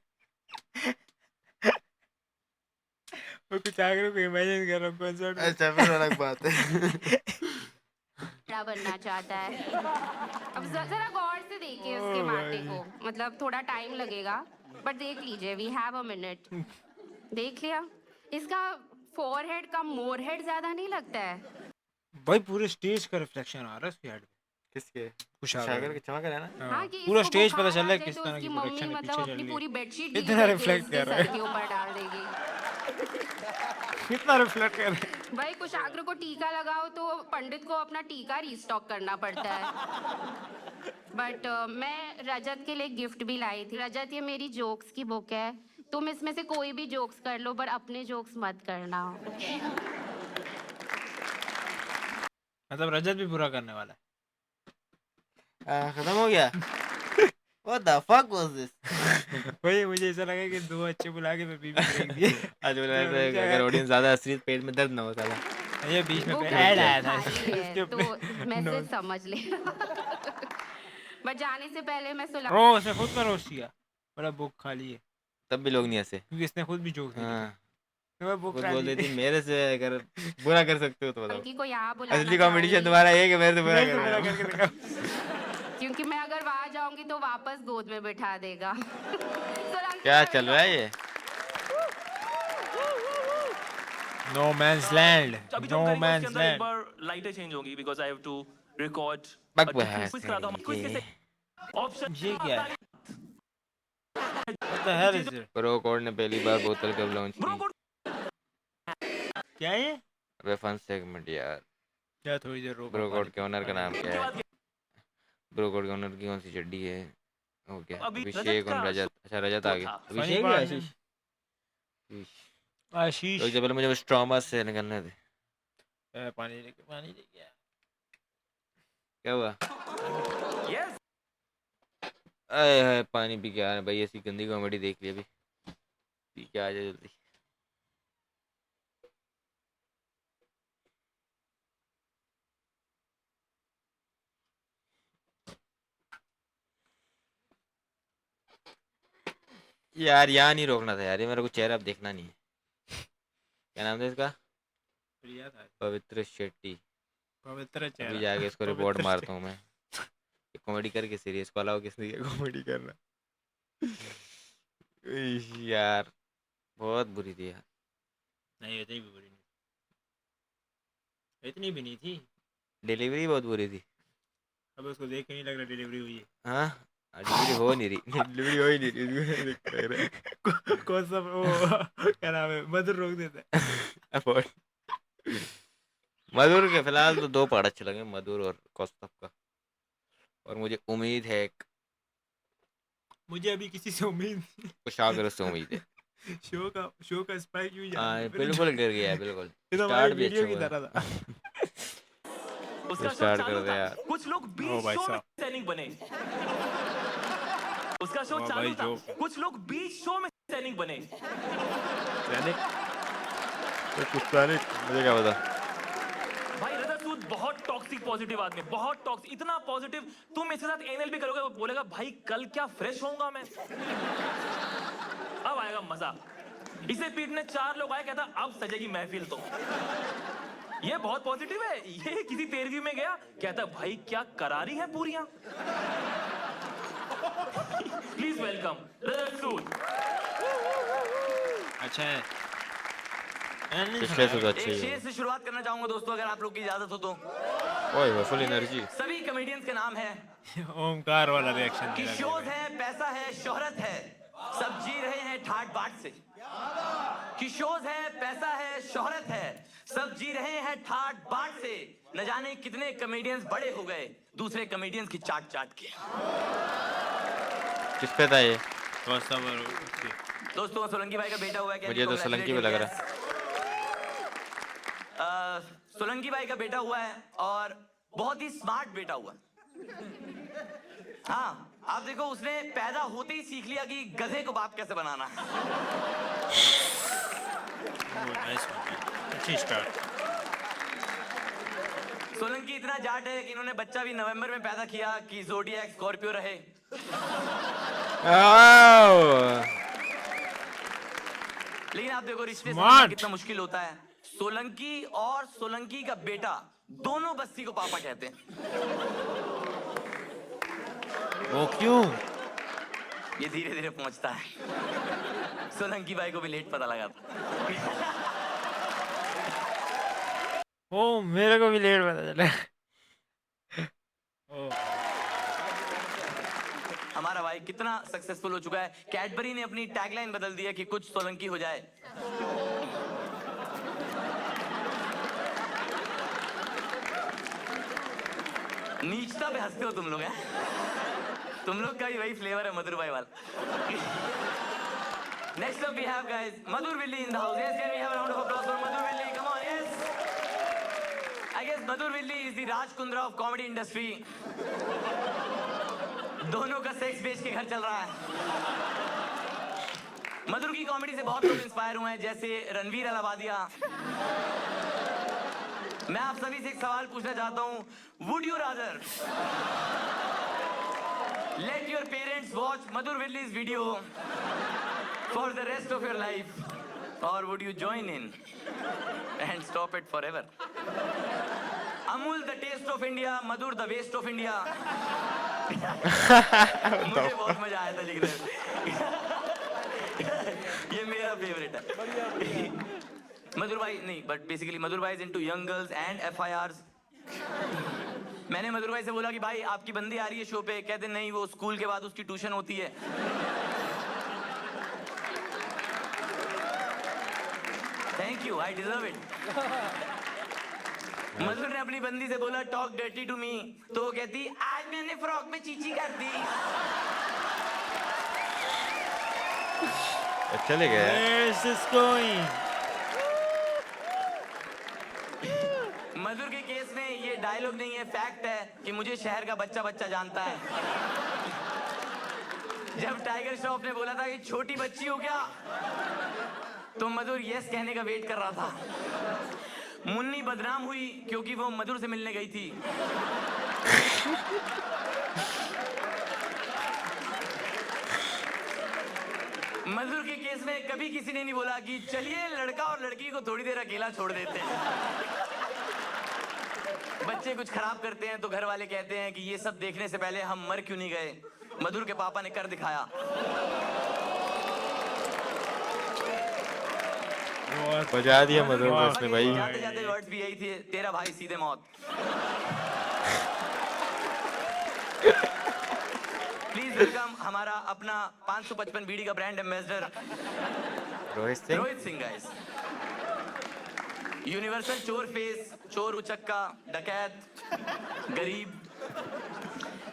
वो कुछ आगे को इमेजिन कर रहा हूँ कॉन्सर्ट में. अच्छा फिर अलग बात है. बड़ा बनना चाहता है. अब जरा गौर से देखिए उसके माथे को. मतलब थोड़ा टाइम लगेगा बट देख लीजिए. We have a minute. देख लिया. इसका फोरहेड का मोरहेड ज्यादा नहीं लगता है. भाई पूरे स्टेज का रिफ्लेक्शन आ रहा है उसके हेड पे. किसके? कुशाग्र कुशाग्र के चमक रहा है ना. हाँ, कि पूरा इसको स्टेज बुखार पता चल रहा है आ जाए किस तो तरह की उसकी मम्मी प्रोडक्शन मतलब पीछे चल अपनी रही पूरी है. बेडशीट इतना reflect कर रहा है. सर के ऊपर डाल देगी. कितना रिफ्लेक्ट कर रहा है. भाई कुशाग्र को टीका लगाओ तो पंडित को अपना टीका रीस्टॉक करना पड़ता है. बट मैं रजत के लिए गिफ्ट भी लाई थी. रजत, ये मेरी जोक्स की बुक है, तुम इसमें से कोई भी जोक्स कर लो पर अपने जोक्स मत करना. मतलब रजत भी पूरा करने वाला है. खत्म हो गया. What the fuck was this? भाई मुझे ऐसा लगा कि 2 अच्छे बुला के मैं बीच में ब्रेक दिए. आज बोला अगर ऑडियंस ज्यादा हंसी पेट में दर्द ना हो साला. ये बीच में बुक ऐड आया था खाली है, इसके तो मैसेज समझ ले. बट जाने से पहले मैं सुला. रो उसने खुद का रोस्ट किया. बड़ा बुक खाली है तब भी लोग नहीं हंसे. क्योंकि इसने खुद भी जोक दिया. हाँ मैं बुक खुद बोल देती मेरे से अगर बुरा कर सकते हो तो बताओ. लड़की को यहाँ बुलाना असली कंपटीशन चाहूंगी, तुम्हारा ये कि मेरे से बुरा कर मेरा रहे हो. करके दिखाओ. क्योंकि मैं अगर वहां जाऊंगी तो वापस गोद में बिठा देगा. क्या चल रहा है ये? No man's land. अभी जो नो करेंगे उसके मैंस अंदर एक लैंड. बार लाइटें चेंज होंगी because I have to record. बकवास क्विज कराता हूं. क्विज कैसे? ऑप्शन ये क्या है? What the hell is it? Pro code ने पहली बार बोतल कब लॉन्च ब्रो की? कोड क्या है ये? अबे फन सेगमेंट यार. क्या थोड़ी देर रोको. ब्रो कोड के ओनर का नाम के क्या है? बाद ब्रो कोड के ओनर की कौन सी चड्डी है? हो गया अभी अभिषेक रजत और का रजत. अच्छा रजत आ गया. था. अभिषेक बात या है. आशीष? आशीष तो जब पहले मुझे स्ट्रॉमा से निकलने दे। पानी लेके आ। क्या हुआ? यस आए हाय पानी पी के आ रहे भाई, ऐसी गंदी कॉमेडी देख ली अभी। पी के आ जा जल्दी। यार यहाँ नहीं रोकना था यार, ये मेरे को चेहरा अब देखना नहीं है। क्या नाम था इसका? प्रिया था। पवित्र शेट्टी। पवित्र चेहरा। अभी जाके इसको पवित्र रिपोर्ट मारता हूँ मैं। कॉमेडी करके सीरियस को अलाउ किसने किया कॉमेडी करना? यार बहुत बुरी थी यार। नहीं इतनी भी बुरी नहीं, इतनी भी नहीं थी। डिलीवरी बहुत बुरी थी। अब उसको देख के नहीं लग रहा डिलीवरी हुई है। हाँ डिलीवरी हो नहीं रही, डिलीवरी हो ही नहीं रही। कौन सा वो क्या नाम है, मधुर रोक देता है। अफोर्ड। मधुर के फिलहाल तो 2 पार्ट अच्छे लगे, मधुर और कौस्तभ का। और मुझे उम्मीद है मुझे अभी किसी से उम्मीद नहीं। कुछ आगे से उम्मीद है। शो का स्पाइक यूं जा हाँ बिल्कुल गिर गया है बिल्कुल। ये तो स्टार्ट हमारी भी वीडियो अच्छा की हुआ तरह था। उसका शो स्टार्ट कर चालू दे था, यार। कुछ लोग ओ 20 भाई शो में साहब। सैनिक बने। उसका शो ओ चालू भाई था, जोक। कुछ लोग 20 शो में सैनिक बने। सैनिक कुछ सैनिक मुझे क्या पता। भाई रजत सूद बहुत टॉक्सिक पॉजिटिव आदमी, बहुत टॉक्सिक, इतना पॉजिटिव। तुम इसके साथ एनएल भी करोगे वो बोलेगा भाई कल क्या फ्रेश होऊंगा मैं। अब आएगा मजा। इसे पीटने 4 लोग आए, कहता अब सजेगी महफिल। तो ये बहुत पॉजिटिव है। ये किसी तेरहवीं में गया, कहता भाई क्या करारी है पूरियां। प्लीज वेलकम रजत सूद। अच्छा है। पिछले से तो अच्छे एक ही शेर से शुरुआत करना चाहूंगा दोस्तों, अगर आप लोग की इजाजत हो तो। ओए फुल एनर्जी। सभी कॉमेडियंस के नाम है ओमकार वाला रिएक्शन कि शोज है, पैसा है, शोहरत है, सब जी रहे हैं ठाट बाट से। कि शोज है, पैसा है, शोहरत है, सब जी रहे हैं ठाट बाट से। न जाने कितने कॉमेडियंस बड़े हो गए दूसरे कॉमेडियंस की चाट चाट के। किस पे था ये? कौस्तभ और उसकी। दोस्तों सोलंकी भाई का बेटा हुआ है क्या? मुझे तो सोलंकी पे लग रहा है। सोलंकी भाई का बेटा हुआ है और बहुत ही स्मार्ट बेटा हुआ। हाँ आप देखो, उसने पैदा होते ही सीख लिया कि गधे को बाप कैसे बनाना है। नाइस वन, अच्छी स्टार्ट। सोलंकी इतना जाट है कि इन्होंने बच्चा भी नवंबर में पैदा किया कि ज़ोडिएक स्कॉर्पियो रहे। लेकिन आप देखो रिश्ते समझना कितना मुश्किल होता है। सोलंकी और सोलंकी का बेटा दोनों बस्ती को पापा कहते हैं। वो क्यों? ये धीरे धीरे पहुंचता है। सोलंकी भाई को भी लेट पता लगा था। ओ मेरे को भी लेट पता चला। ओ हमारा भाई कितना सक्सेसफुल हो चुका है। कैडबरी ने अपनी टैगलाइन बदल दी है कि कुछ सोलंकी हो जाए। नीचता पे हंसते हो तुम लोग हैं? तुम लोग का भी वही फ्लेवर है मधुर भाई वाला। Next up we have guys Madhur Villi in the house. Yes, can we have a round of applause for Madhur Villi? Come on, yes. I guess Madhur Villi is the Raj Kundra of comedy industry. दोनों का sex बेच के घर चल रहा है। मधुर की comedy से बहुत लोग इंस्पायर हुए हैं, जैसे रणवीर अलाहाबादिया। मैं आप सभी से एक सवाल पूछना चाहता हूं, would you rather let your parents watch Madhur Villi's video for the rest of your life, और would you join in and stop it forever? Amul the taste of India, Madhur the waste of India. मुझे बहुत मजा आया था लिखने में। ये मेरा फेवरेट है। मधुर भाई नहीं, बट बेसिकली मधुर भाई is into young girls and FIRs। मैंने मधुर भाई से बोला कि भाई आपकी बंदी आ रही है शो पे, कहते नहीं वो स्कूल के बाद उसकी ट्यूशन होती है। Thank you, I deserve it. Madhur ने अपनी बंदी से बोला टॉक डर्टी टू मी, तो वो कहती आज मैंने फ्रॉक में चीची कर दी। चले गए। Where's this going? मधुर के केस में ये डायलॉग नहीं है, फैक्ट है कि मुझे शहर का बच्चा बच्चा जानता है। जब टाइगर श्रॉफ ने बोला था कि छोटी बच्ची हो क्या, तो मधुर यस कहने का वेट कर रहा था। मुन्नी बदनाम हुई क्योंकि वो मधुर से मिलने गई थी। मधुर के केस में कभी किसी ने नहीं बोला कि चलिए लड़का और लड़की को थोड़ी देर अकेला छोड़ देते हैं। बच्चे कुछ खराब करते हैं तो घर वाले कहते हैं कि ये सब देखने से पहले हम मर क्यों नहीं गए। मधुर के पापा ने कर दिखाया। बजा दिया मधुर को उसने भाई। जाते जाते वर्ड्स भी यही थे, तेरा भाई सीधे मौत। प्लीज वेलकम हमारा अपना 555 बीडी का brand ambassador Rohit Singh guys. Universal चोर फेस, चोर उचक्का, डकैत, गरीब।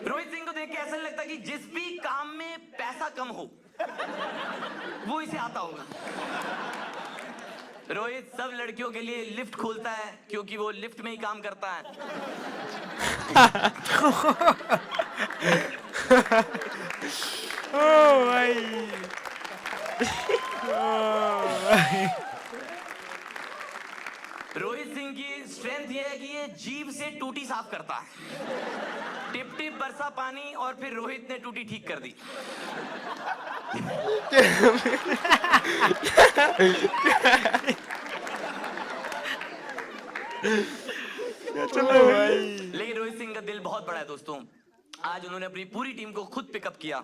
रोहित सिंह को देख के ऐसा लगता कि जिस भी काम में पैसा कम हो वो इसे आता होगा। रोहित सब लड़कियों के लिए लिफ्ट खोलता है क्योंकि वो लिफ्ट में ही काम करता है। Oh भाई। रोहित सिंह की स्ट्रेंथ ये है कि ये जीभ से टूटी साफ करता है। टिप टिप बरसा पानी और फिर रोहित ने टूटी ठीक कर दी। चलो भाई। लेकिन रोहित सिंह का दिल बहुत बड़ा है दोस्तों। आज उन्होंने अपनी पूरी टीम को खुद पिकअप किया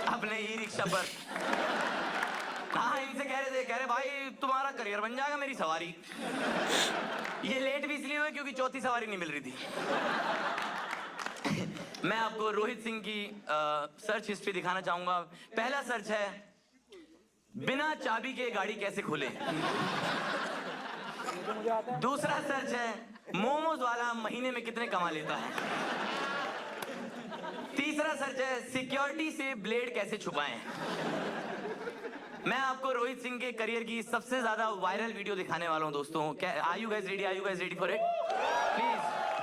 अपने ई रिक्शा पर। हाँ, इनसे कह रहे भाई तुम्हारा करियर बन जाएगा मेरी सवारी। ये लेट भी इसलिए हुए क्योंकि चौथी सवारी नहीं मिल रही थी। मैं आपको रोहित सिंह की सर्च हिस्ट्री दिखाना चाहूंगा। पहला सर्च है बिना चाबी के गाड़ी कैसे खोले। दूसरा सर्च है मोमोज वाला महीने में कितने कमा लेता है। तीसरा सर्च है सिक्योरिटी से ब्लेड कैसे छुपाएं। मैं आपको रोहित सिंह के करियर की सबसे ज्यादा वायरल वीडियो दिखाने वाला हूं दोस्तों। क्या are you guys ready for it? Please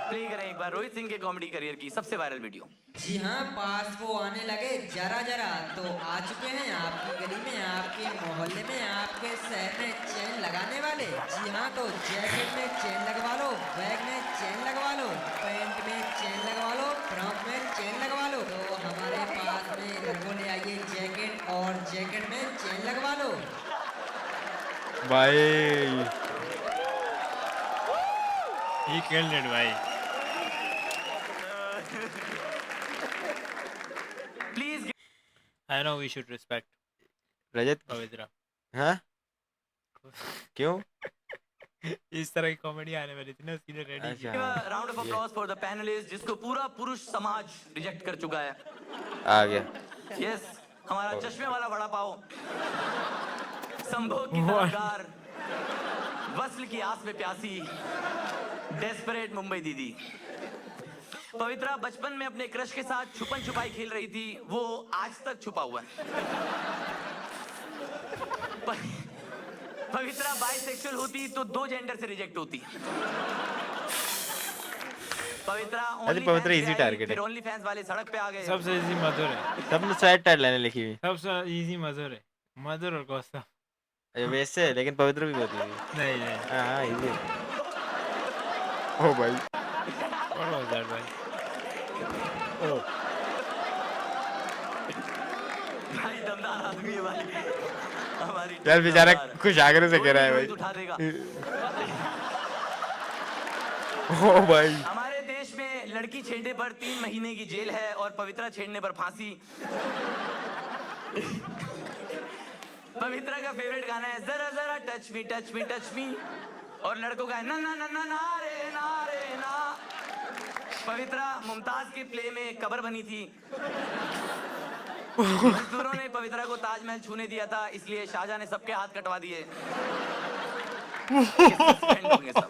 play करें एक बार रोहित सिंह के कॉमेडी करियर की सबसे वायरल वीडियो। जी हाँ, पास वो आने लगे जरा जरा तो आ चुके हैं आपकी गली में, आपके मोहल्ले में, आपके शहर में चेन लगाने वाले। जी हाँ, तो जैकेट में चेन लगवा लो, बैग में चेन लगवा लो, पैंट में चेन लगवा लो, फ्रॉक में चेन लगवा लो। तो हमारे पास में घर को ले आइए जैकेट और जैकेट में चेन लगवा लो भाई। He killed it भाई। Please I know we should respect रजत पवित्रा। हाँ क्यों? इस तरह की कॉमेडी आने वाली थी ना, उसके लिए रेडी। अच्छा round of applause for the panelist जिसको पूरा पुरुष समाज रिजेक्ट कर चुका है। आ गया। यस, हमारा चश्मे वाला वड़ा पाव, संभोग की तलवार, वस्ल की आस में प्यासी, डेस्परेट मुंबई दीदी। पवित्रा बचपन में अपने क्रश के साथ छुपन छुपाई खेल रही थी, वो आज तक छुपा हुआ है। पवित्रा बाइसेक्सुअल होती तो 2 जेंडर से रिजेक्ट होती। पवित्रा इजी टारगेट है। ओनली फैंस वाले सड़क पे आ गए। सबसे इजी मधुर है। सबने साइड टाइट लाने लिखी हुई। सबसे इजी मधुर है, मधुर और कौस्तुभ। अच्छा वैसे लेकिन पवित्र भी बहुत इजी। नहीं नहीं। हाँ इजी। ओ भाई। What was that भाई? Oh. भाई दमदार आदमी है भाई। हमारी यार बेचारा कुछ आगरे से कह रहा है भाई। उठा देगा। ओ भाई। हमारे देश में लड़की छेड़ने पर 3 महीने की जेल है और पवित्रा छेड़ने पर फांसी। पवित्रा का फेवरेट गाना है जरा जरा touch me touch me touch me, और लड़कों का है ना ना ना ना ना रे ना रे ना। पवित्रा मुमताज के प्ले में कब्र बनी थी। मजदूरों ने पवित्रा को ताजमहल छूने दिया था, इसलिए शाहजहां ने सबके हाथ कटवा दिए। सब।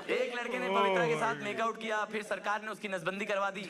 एक लड़के ने पवित्रा के साथ मेकआउट किया, फिर सरकार ने उसकी नसबंदी करवा दी।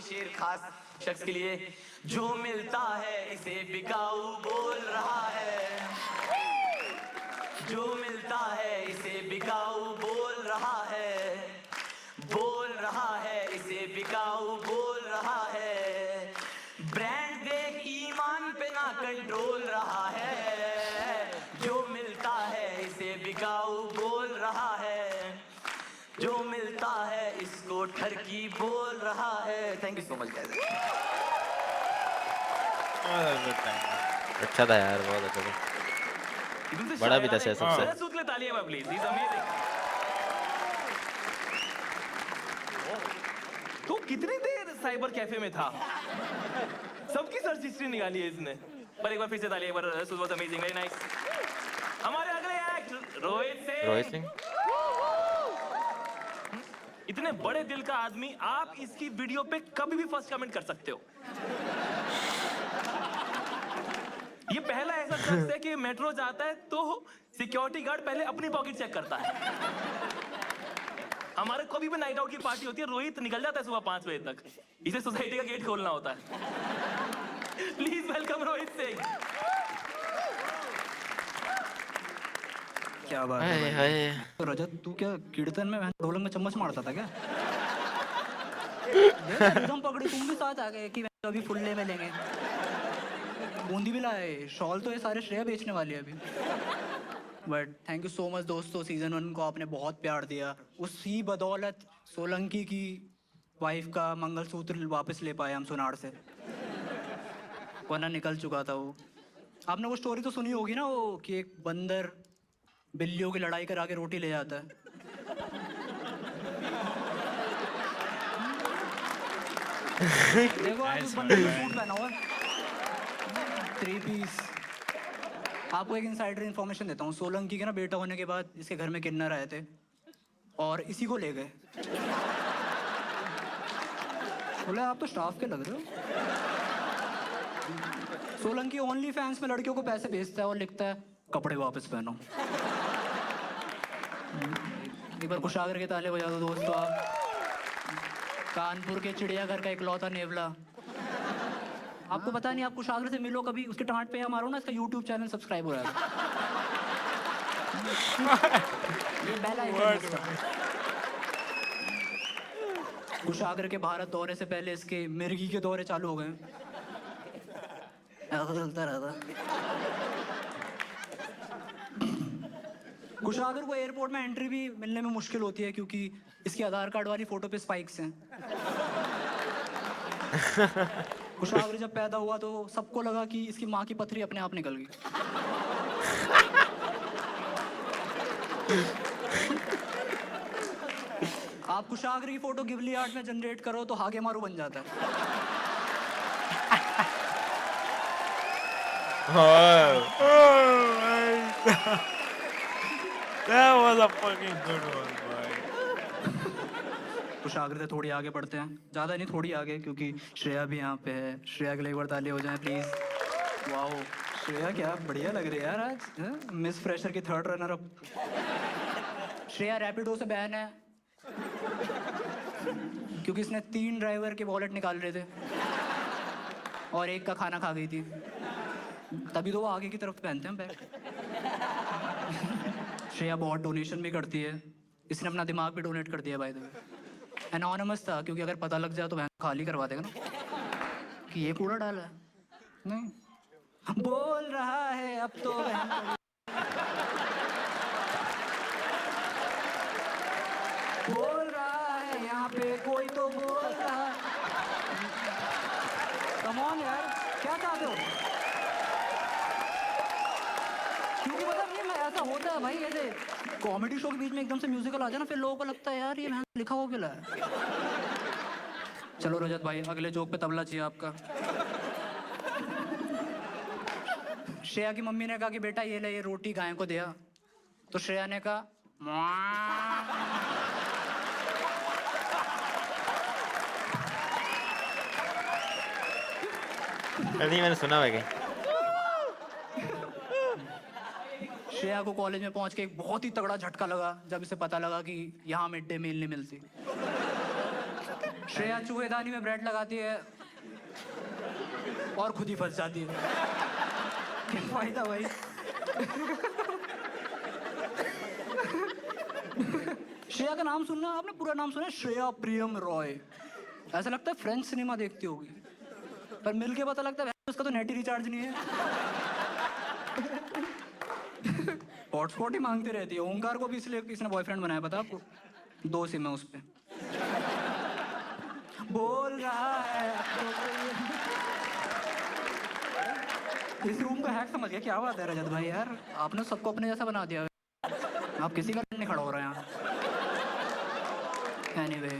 कोई शेर खास शख्स के लिए। जो मिलता है इसे बिकाऊ बोल रहा है, जो मिलता है इसे बिकाऊ बोल रहा है, बोल रहा है इसे बिकाऊ बोल रहा है। ब्रांड देख ईमान पे ना कंट्रोल रहा है, जो मिलता है इसे बिकाऊ बोल रहा है, जो मिलता है इसको ठरकी बोल रहा है। Thank you so much guys. अच्छा था यार, बहुत अच्छा था। बड़ा भी था शायद सबसे। सूत ले तालियां में प्लीज, इज अमेजिंग। तो कितनी देर साइबर कैफे में था? सबकी सर्च हिस्ट्री निकाली है इसने। पर एक बार फिर से तालियां, एक बार सूत वाज अमेजिंग, वेरी नाइस। हमारे अगले एक्ट रोहित सिंह। इतने बड़े दिल का आदमी, आप इसकी वीडियो पे कभी भी फर्स्ट कमेंट कर सकते हो। ये पहला ऐसा शख्स है कि मेट्रो जाता है तो सिक्योरिटी गार्ड पहले अपनी पॉकेट चेक करता है। हमारे कभी भी नाइट आउट की पार्टी होती है, रोहित निकल जाता है सुबह 5 बजे तक, इसे सोसाइटी का गेट खोलना होता है। Please welcome Rohit Singh. क्या बात हाय है हाय। तो रजत, तू क्या कीर्तन में ढोलक में चम्मच मारता था क्या? एकदम पकड़ी, तुम भी साथ आ गए कि अभी फुल्ले में लेंगे। बूंदी भी लाए, शॉल तो ये सारे श्रेया बेचने वाली है अभी। But thank you so much दोस्तों, सीजन 1 को आपने बहुत प्यार दिया। उसी बदौलत सोलंकी की वाइफ का मंगलसूत्र वापस ले पाए हम सुनार से, वरना निकल चुका था वो। आपने वो स्टोरी तो सुनी होगी ना, वो कि एक बंदर बिल्लियों की लड़ाई करा के रोटी ले जाता है। देखो आप उस बंदे ने सूट पहना हुआ है, 3 पीस। आपको एक इनसाइडर इन्फॉर्मेशन देता हूँ। सोलंकी के ना बेटा होने के बाद इसके घर में किन्नर आए थे और इसी को ले गए। बोले आप तो स्टाफ के लग रहे हो। सोलंकी ओनली फैंस में लड़कियों को पैसे भेजता है और लिखता है कपड़े वापस पहनो। एक बार कुशागर के ताले बजा दो दोस्तों आप। कानपुर के चिड़ियाघर का इकलौता नेवला। आपको पता नहीं, आप कुशागर से मिलो कभी, उसके टांट पे मारो ना, इसका यूट्यूब चैनल सब्सक्राइब हो जाएगा। ये बेल आइकन है इसका। कुशागर के भारत दौरे से पहले इसके मिर्गी के दौरे चालू हो गए। ऐसा चलता रहता। कुशागर को एयरपोर्ट में एंट्री भी मिलने में मुश्किल होती है क्योंकि इसकी आधार कार्ड वाली फोटो पे स्पाइक्स हैं। कुशागर जब पैदा हुआ तो सबको लगा कि इसकी माँ की पथरी अपने आप निकल गई। आप कुशागर की फोटो गिबली आर्ट में जनरेट करो तो हागे मारू बन जाता है। That was a fucking good one, boy. Kushagra से थोड़ी आगे बढ़ते हैं, ज़्यादा नहीं थोड़ी आगे, क्योंकि श्रेया भी यहाँ पे है। श्रेया के लिए एक बार ताली हो जाए प्लीज़। वाओ श्रेया क्या बढ़िया लग रही है यार आज, मिस फ्रेशर की 3rd runner up. Shreya Rapido से बैन है क्योंकि इसने 3 ड्राइवर के वॉलेट निकाल रहे थे और एक का खाना खा गई थी, तभी तो वो आगे की तरफ पहनते हैं बैग। श्रेया बहुत डोनेशन भी करती है, इसने अपना दिमाग भी डोनेट कर दिया बाय द वे। एनोनिमस था क्योंकि अगर पता लग जाए तो खाली करवा देगा ना कि ये कूड़ा डाला है। नहीं बोल रहा है अब तो बोल रहा है यहाँ पे कोई तो बोल रहा है। कम ऑन यार, क्या चाहते हो? क्योंकि मतलब ये ऐसा होता है भाई, ऐसे कॉमेडी शो के बीच में एकदम से म्यूजिकल आ जाए ना, फिर लोगों को लगता है यार ये लिखा हुआ क्यों है। चलो रजत भाई, अगले जोक पे तबला चाहिए आपका। श्रेया की मम्मी ने कहा कि बेटा ये ले, ये रोटी गाय को दिया। तो श्रेया ने कहा नहीं, मैंने सुना है। श्रेया को कॉलेज में पहुंच के एक बहुत ही तगड़ा झटका लगा जब इसे पता लगा कि यहाँ मिड डे मील नहीं मिलती। श्रेया चूहेदानी में ब्रेड लगाती है और खुद ही फंस जाती है। क्या फायदा भाई। श्रेया का नाम सुनना, आपने पूरा नाम सुना है? श्रेया प्रियम रॉय। ऐसा लगता है फ्रेंच सिनेमा देखती होगी, पर मिलके पता लगता है उसका तो नेट ही रिचार्ज नहीं है। हॉटस्पॉट ही मांगती रहती है। ओंकार को भी इसलिए किसने बॉयफ्रेंड बनाया पता आपको? 2 सिम है उस पे। बोल रहा है इस रूम का हैक समझ गया। क्या बात है रजत भाई, यार आपने सबको अपने जैसा बना दिया। आप किसी का नहीं खड़ा हो रहे हैं यहाँ। एनीवे,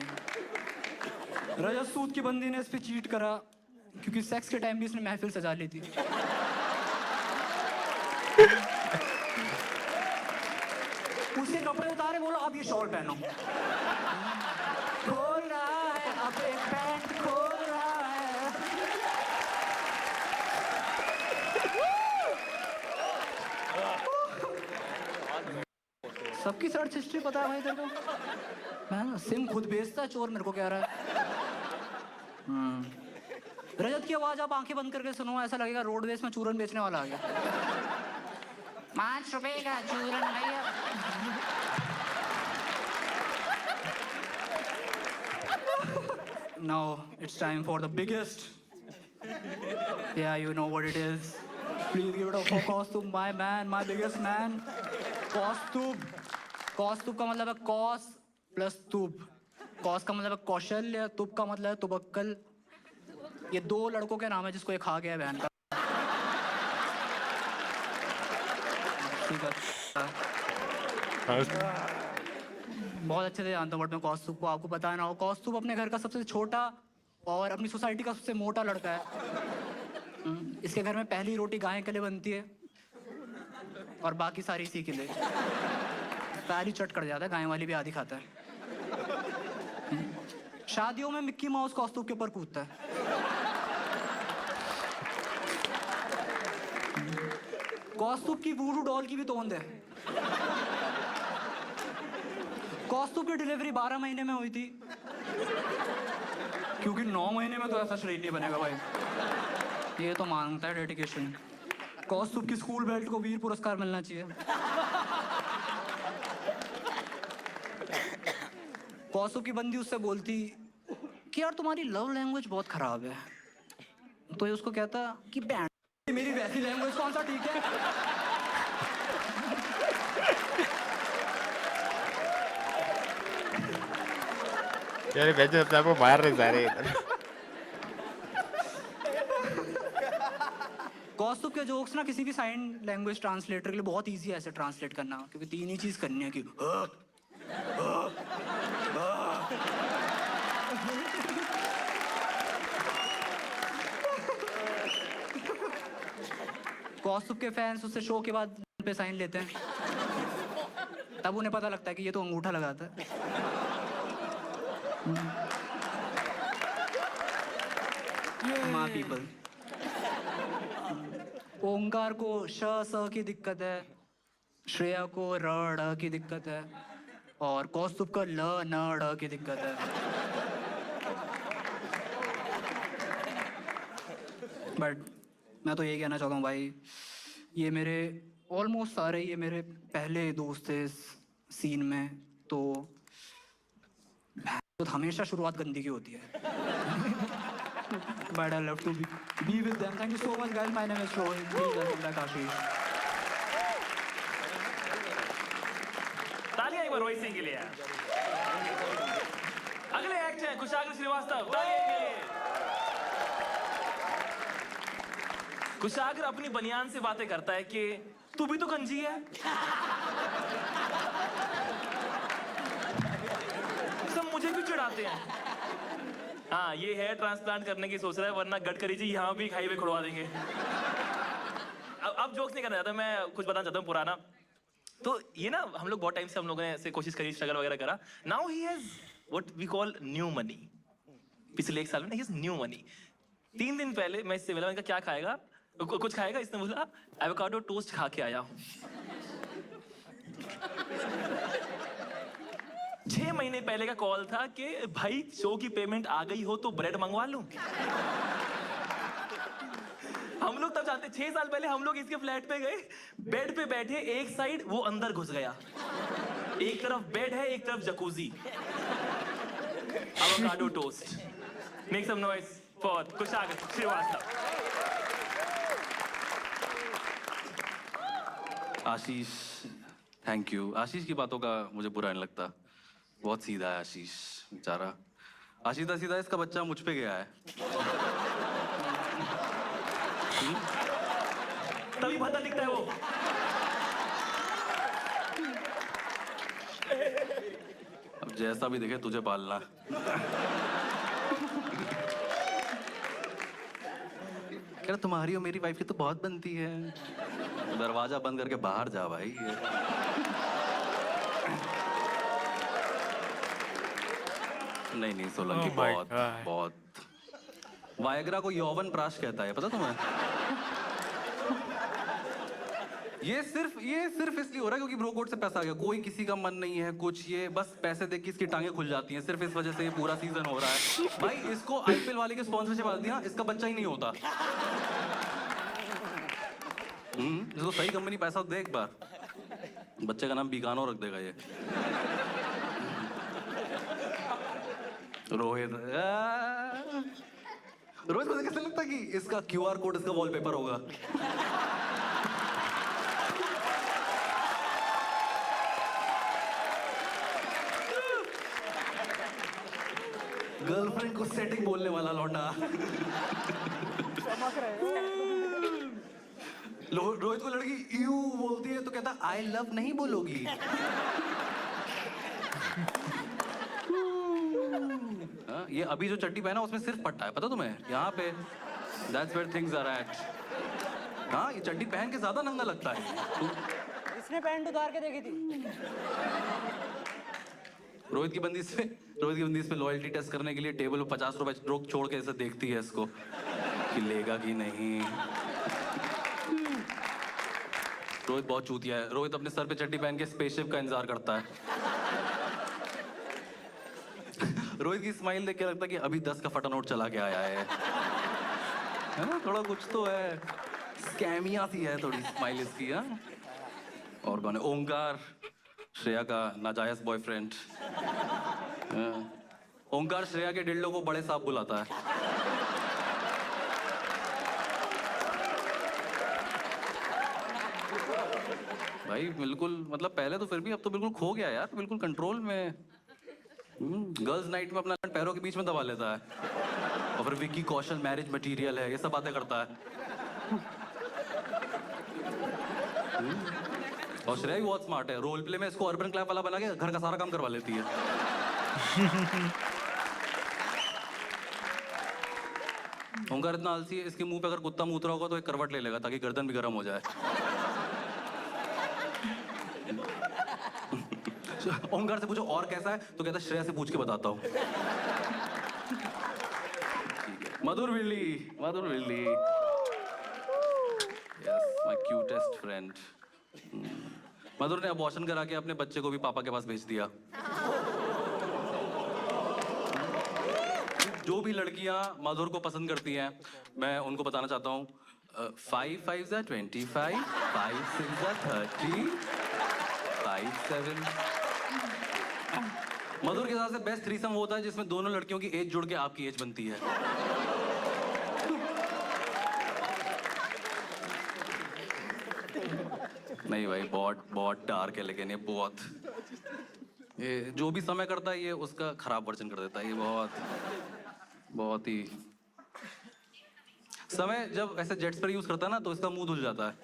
रजत सूद की बंदी ने इस पे चीट करा क्योंकि सेक्स के टाइम भी इसने महफिल सजा ली थी। उसके कपड़े उतारे, बोला अब ये शॉल पहनो। खोल रहा है अब एक पैंट खोल रहा है। सबकी सर्च हिस्ट्री पता है भाई तेरे को? मैं सिम खुद बेचता है चोर, मेरे को कह रहा है। रजत की आवाज आप आंखें बंद करके सुनो, ऐसा लगेगा रोडवेज में चूरन बेचने वाला आ गया। 5 रुपए का चूरन भैया। Now it's time for the biggest. Yeah, you know what it is. Please give it up for Kaustubh, my man, my biggest man. Kaustubh. Kaustubh का मतलब है कौस प्लस तुब। कौस का मतलब है कौशल्य, तुब का मतलब है तुबक्कल। ये 2 लड़कों के नाम है जिसको ये खा गया है बहन का। बहुत अच्छे से जानता हूँ बट मैं कौस्तुभ को, आपको पता ना हो, कौस्तुभ अपने घर का सबसे छोटा और अपनी सोसाइटी का सबसे मोटा लड़का है। इसके घर में पहली रोटी गाय के लिए बनती है और बाकी सारी इसी के लिए। पहली चट कर जाता है, गाय वाली भी आधी खाता है। शादियों में मिक्की माउस कौस्तुभ के ऊपर कूदता है। कौस्तुभ की वूडू डॉल की भी तोंद है। कौस्तुभ की डिलीवरी 12 महीने में हुई थी क्योंकि 9 महीने में तो ऐसा शरीर नहीं बनेगा भाई। ये तो मांगता है डेडिकेशन। कौस्तुभ की स्कूल बेल्ट को वीर पुरस्कार मिलना चाहिए। कौस्तुभ की बंदी उससे बोलती कि यार तुम्हारी लव लैंग्वेज बहुत खराब है, तो ये उसको कहता कि बैंड मेरी वैसी लैंग्वेज कौन सा ठीक है। यार वैसे अपने आपको मार रहे सारे इधर। कौस्तुभ के जोक्स ना किसी भी साइन लैंग्वेज ट्रांसलेटर के लिए बहुत इजी है ऐसे ट्रांसलेट करना, क्योंकि 3 ही चीज करनी है कि कौस्तुभ के फैंस उससे शो के बाद पे साइन लेते हैं, तब उन्हें पता लगता है कि ये तो अंगूठा लगाता है। माँ पीपल। ओंकार को श स की दिक्कत है, श्रेया को र ड़ की दिक्कत है और कौस्तुभ को ल न ड़ की दिक्कत है। बट मैं तो यही कहना चाहता हूँ भाई, ये मेरे ऑलमोस्ट सारे ये मेरे पहले दोस्त थे इस सीन में, तो हमेशा शुरुआत गंदी की होती है। But I love to be with them. Thank you so much, guys. My name is Rohit. Please welcome back Ashish. तालियां एक बार रोहित सिंह के लिए। अगले एक्ट हैं कुशाग्र श्रीवास्तव। तालियां के लिए। कुशाग्र अपनी बनियान से बातें करता है कि तू भी तो गंजी है। सब मुझे भी चिढ़ाते हैं। हाँ, ये हेयर ट्रांसप्लांट करने की सोच रहा है, वरना गडकरी जी यहाँ भी हाईवे खुड़वा देंगे। अब जोक्स नहीं करना चाहता, मैं कुछ बताना चाहता हूँ पुराना। तो ये ना हम लोग बहुत टाइम से हम लोगों ने ऐसे कोशिश करी, स्ट्रगल वगैरह करा। Now he has what we call new money. पिछले 1 साल में ही हैज न्यू मनी। 3 दिन पहले मैं इससे मिला, मैंने कहा क्या खाएगा, कुछ खाएगा? इसने बोला एवोकाडो टोस्ट खा के आया हूँ। 6 6 महीने पहले का कॉल था कि भाई शो की पेमेंट आ गई हो तो ब्रेड मंगवा लूं। हम लोग तब जानते 6 साल पहले हम लोग इसके फ्लैट पे गए, बेड पे बैठे, एक साइड वो अंदर घुस गया, एक तरफ बेड है एक तरफ jacuzzi, avocado toast. Make some noise for Kushagra Srivastava. Ashish, thank you. Ashish की बातों का मुझे बुरा नहीं लगता, बहुत सीधा है आशीष बेचारा। आशीष सीधा इसका बच्चा मुझ पे गया है। तभी भद्दा दिखता है वो। अब जैसा भी दिखे तुझे पालना। क्या तुम्हारी और मेरी वाइफ की तो बहुत बनती है। दरवाजा बंद करके बाहर जा भाई। नहीं सोलंकी, Oh my बहुत God. बहुत। वायग्रा को यौवन प्राश कहता है, पता तुम्हें? ये सिर्फ इसलिए हो रहा है क्योंकि ब्रो कोड से पैसा आ गया। कोई किसी का मन नहीं है कुछ, ये बस पैसे देख के इसकी टांगें खुल जाती हैं। सिर्फ इस वजह से ये पूरा सीजन हो रहा है। भाई इसको आईपीएल वाले के स्पॉन्सरशिप आ दिया, इसका बच्चा ही नहीं होता। इसको सही कंपनी पैसा दे एक बार, बच्चे का नाम बीकानो रख देगा ये। रोहित मुझे कैसे लगता है कि इसका क्यूआर कोड इसका वॉलपेपर होगा। गर्लफ्रेंड को सेटिंग बोलने वाला लौंडा। रोहित को लड़की यू बोलती है तो कहता आई लव नहीं बोलोगी। ये अभी जो चड्डी पहना उसमें सिर्फ पट्टा है, पता तुम्हें? यहाँ पे That's where things are at। हाँ, ये चड्डी पहन के ज्यादा नंगा लगता है। इसने पैंट उतार के देखी थी। रोहित की बंदिश पे लॉयल्टी टेस्ट करने के लिए टेबल पर 50 रुपए रोक छोड़ के ऐसे देखती है इसको कि लेगा कि नहीं। रोहित बहुत चूतिया है। रोहित अपने सर पे चड्डी पहन के स्पेसशिप का इंतजार करता है। रोहित की स्माइल देख के लगता है कि अभी 10 का फटा नोट चला के आया है ना? थोड़ा कुछ तो है, स्कैमिया सी है थोड़ी स्माइल इसकी। हाँ, और कौन है? ओंकार, श्रेया का नाजायज बॉयफ्रेंड। ओंकार श्रेया के डिल्डो को बड़े साहब बुलाता है। भाई बिल्कुल, मतलब पहले तो फिर भी, अब तो बिल्कुल खो गया यार, बिल्कुल कंट्रोल में। गर्ल्स नाइट में अपना पैरों के बीच में दबा लेता है और फिर विक्की कौशल मैरिज मटेरियल है, ये सब बातें करता है। और श्रेया भी बहुत स्मार्ट है, रोल प्ले में इसको अर्बन क्लैप वाला बना के घर का सारा काम करवा लेती है। ओंकार इतना आलसी है, इसके मुंह पे अगर कुत्ता मूत रहा होगा तो एक करवट ले लेगा ताकि गर्दन भी गर्म हो जाए। ओंकार से पूछो और कैसा है तो कहता श्रेया से पूछ के बताता हूँ। Madhur Villi, yes my cutest friend. Madhur ने अबॉर्शन करा के अपने बच्चे को भी पापा के पास भेज दिया। जो भी लड़कियां मधुर को पसंद करती हैं, मैं उनको बताना चाहता हूँ 5 5 25, 5 6 30, 5 7। मधुर के साथ से बेस्ट थ्रीसम होता है जिसमें दोनों लड़कियों की एज जुड़ के आपकी एज बनती है। नहीं भाई, बहुत डार्क है, लेकिन ये जो भी समय करता है ये उसका खराब वर्जन कर देता है। ये बहुत ही समय जब ऐसे जेट्स पर यूज करता है ना तो इसका मुंह धुल जाता है।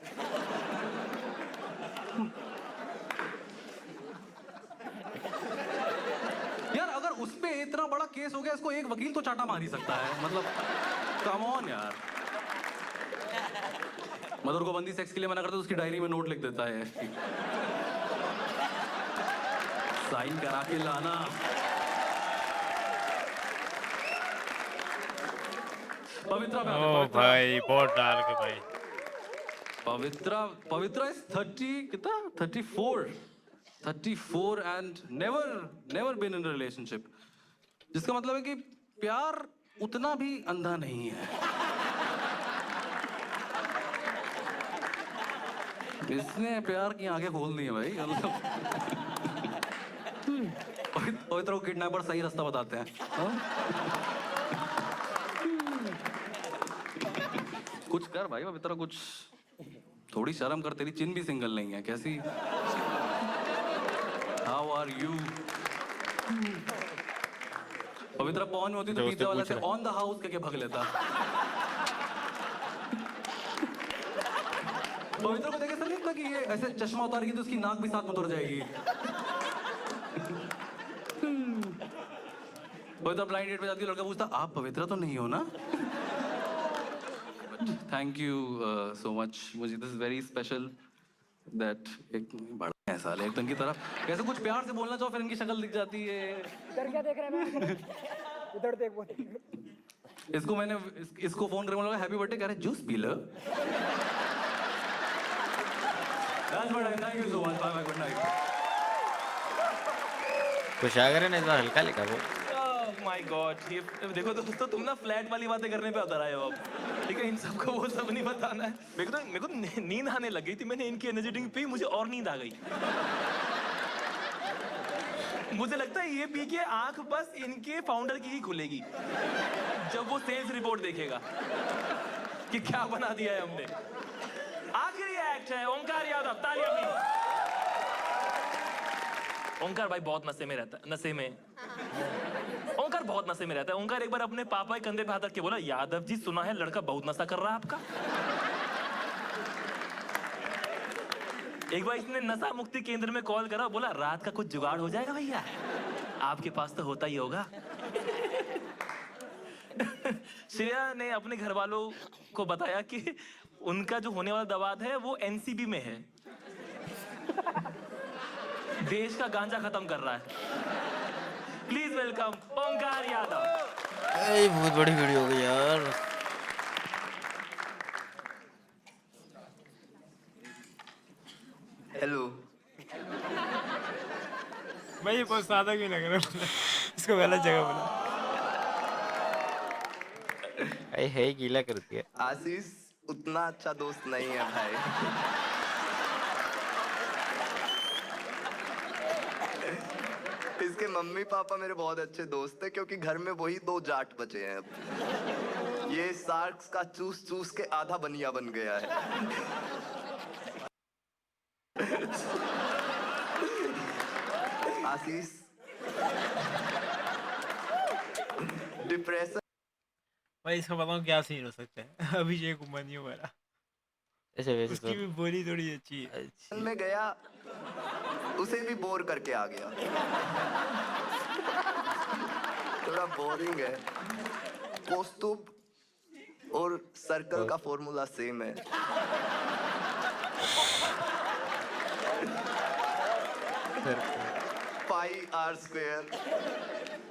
यार अगर उस पे इतना बड़ा केस हो गया, इसको एक वकील तो चाटा मार ही सकता है, मतलब कम ऑन यार। मधुर को बंदी सेक्स के लिए मना करते तो उसकी डायरी में नोट लिख देता है, साइन करा के लाना। पवित्रा भाई बहुत डार्क है भाई। पवित्रा इज 30 कितना 34। 34 and never been in a relationship. जिसका मतलब है कि प्यार उतना भी अंधा नहीं है. इसने प्यार की आंखें खोल दी है भाई. पवित्र को किडनैपर सही रास्ता बताते हैं. हाँ? कुछ कर भाई पवित्र, कुछ थोड़ी शर्म कर, तेरी चिन भी सिंगल नहीं है. कैसी? How are you? पवित्र पहुंच होती तो पिज्जा वाला से ऑन द हाउस करके भाग लेता. पवित्र को देखे सर नहीं लगता कि ये ऐसे चश्मा उतारेगी तो उसकी नाक भी साथ में उतर जाएगी. पवित्र ब्लाइंड डेट पे जाती है, लड़का पूछता आप पवित्र तो नहीं हो ना? Thank you so much. मुझे this is very special that एक बड़ा है साले एक तन की तरफ कैसे कुछ प्यार से बोलना चाहो फिर इनकी शक्ल दिख जाती है. इधर क्या देख रहे हैं? उधर देख वो. इसको मैंने इसको फोन करके बोला हैप्पी बर्थडे, कह रहे जूस पी लो. Thank you so much. Bye good night. Kushagra ने इस बार हल्का लिखा वो. माय गॉड, ये देखो दोस्तों, तुम ना फ्लैट वाली बातें करने पे उतर आए हो अब. ठीक है, इन सबको वो सब नहीं बताना है. मेरे को नींद आने लग गई थी. मैंने इनकी एनर्जी ड्रिंक पी, मुझे और नींद आ गई. मुझे लगता है ये पी के आंख बस इनके फाउंडर की ही खुलेगी जब वो सेल्स रिपोर्ट देखेगा कि क्या बना दिया है हमने. आखिरी एक्ट है ओंकार यादव. तालियां प्लीज. ओंकार भाई बहुत नशे में रहता है. नशे में ओंकार बहुत नशे में रहता है. ओंकार एक बार अपने पापा के कंधे पे हाथ रख के बोला, यादव जी सुना है लड़का बहुत नशा कर रहा है आपका. एक बार इसने नशा मुक्ति केंद्र में कॉल करा, बोला रात का कुछ जुगाड़ हो जाएगा भैया, आपके पास तो होता ही होगा. श्रेया ने अपने घर वालों को बताया कि उनका जो होने वाला दवाद है वो एनसीबी में है. देश का गांजा खत्म कर रहा है. प्लीज वेलकम ओंकार यादव. बहुत बड़ी वीडियो हो गई यार. हेलो. भाई ये बहुत सादा क्यों लग रहा है? इसको गलत जगह बोला. है गीला करती है. आशीष उतना अच्छा दोस्त नहीं है भाई. इसके मम्मी पापा मेरे बहुत अच्छे दोस्त हैं क्योंकि घर में वही 2 जाट बचे हैं अब. ये शार्क्स का चूस चूस के आधा बनिया बन गया है. आशीष डिप्रेशन. भाई इसका बताऊं क्या सीन हो सकता है. अभिषेक उमनियो वाला. ऐसे वैसे उसकी भी बोली थोड़ी अच्छी है. में गया, उसे भी बोर करके आ गया. थोड़ा बोरिंग है. कौस्तुभ और सर्कल का फॉर्मूला सेम है. पाई आर स्क्वायर,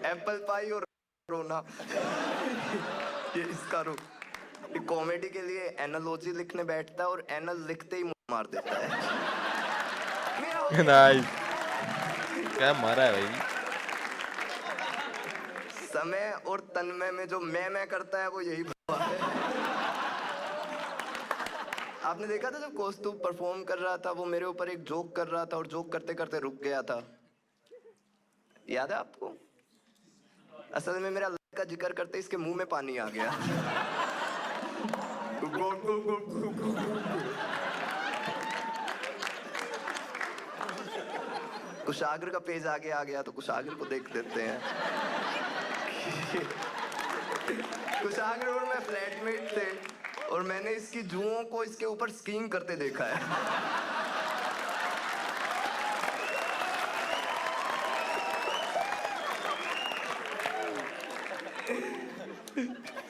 एप्पल पाई और रोना. ये इसका रो कॉमेडी के लिए एनालॉजी लिखने बैठता है और एनल लिखते ही मुंह मार देता है. नाइस. क्या मारा है भाई. समय और तन्मय में जो मैं करता है वो यही भगवान है. आपने देखा था जब कौस्तुभ परफॉर्म कर रहा था, वो मेरे ऊपर एक जोक कर रहा था और जोक करते करते रुक गया था. याद है आपको? असल में मेरा का जिक्र करते इसके मुंह में पानी आ गया. कुशाग्र का पेज आगे आ गया तो कुशाग्र को देख देते हैं. कुशाग्र और मैं फ्लैटमेट थे और मैंने इसकी जुओं को इसके ऊपर स्कीइंग करते देखा है.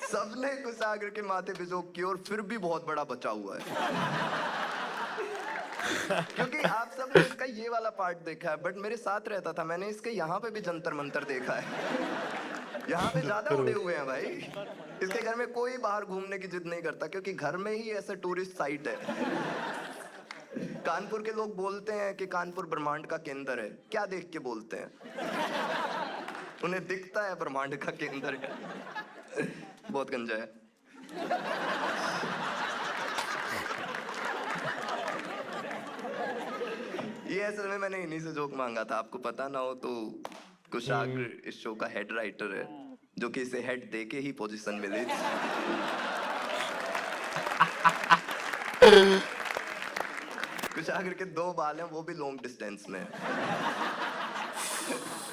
सबने कुशाग्र के माथे पे जोक किया और फिर भी बहुत बड़ा बचा हुआ है. क्योंकि आप सब ने इसका ये वाला पार्ट देखा है, बट मेरे साथ रहता था, मैंने इसके यहाँ पे भी जंतर मंतर देखा है. यहाँ पे ज्यादा उड़े हुए हैं भाई. इसके घर में कोई बाहर घूमने की जिद नहीं करता क्योंकि घर में ही ऐसे टूरिस्ट साइट है. कानपुर के लोग बोलते हैं कि कानपुर ब्रह्मांड का केंद्र है। क्या देख के बोलते हैं? उन्हें दिखता है ब्रह्मांड का केंद्र है। बहुत गंजा है। ये असल में मैंने इन्हीं से जोक मांगा था। आपको पता ना हो तो कुशाग्र इस शो का हेड राइटर है, जो कि इसे हेड दे के ही पोजीशन मिली। कुशाग्र के 2 बाल हैं, वो भी लॉन्ग डिस्टेंस में।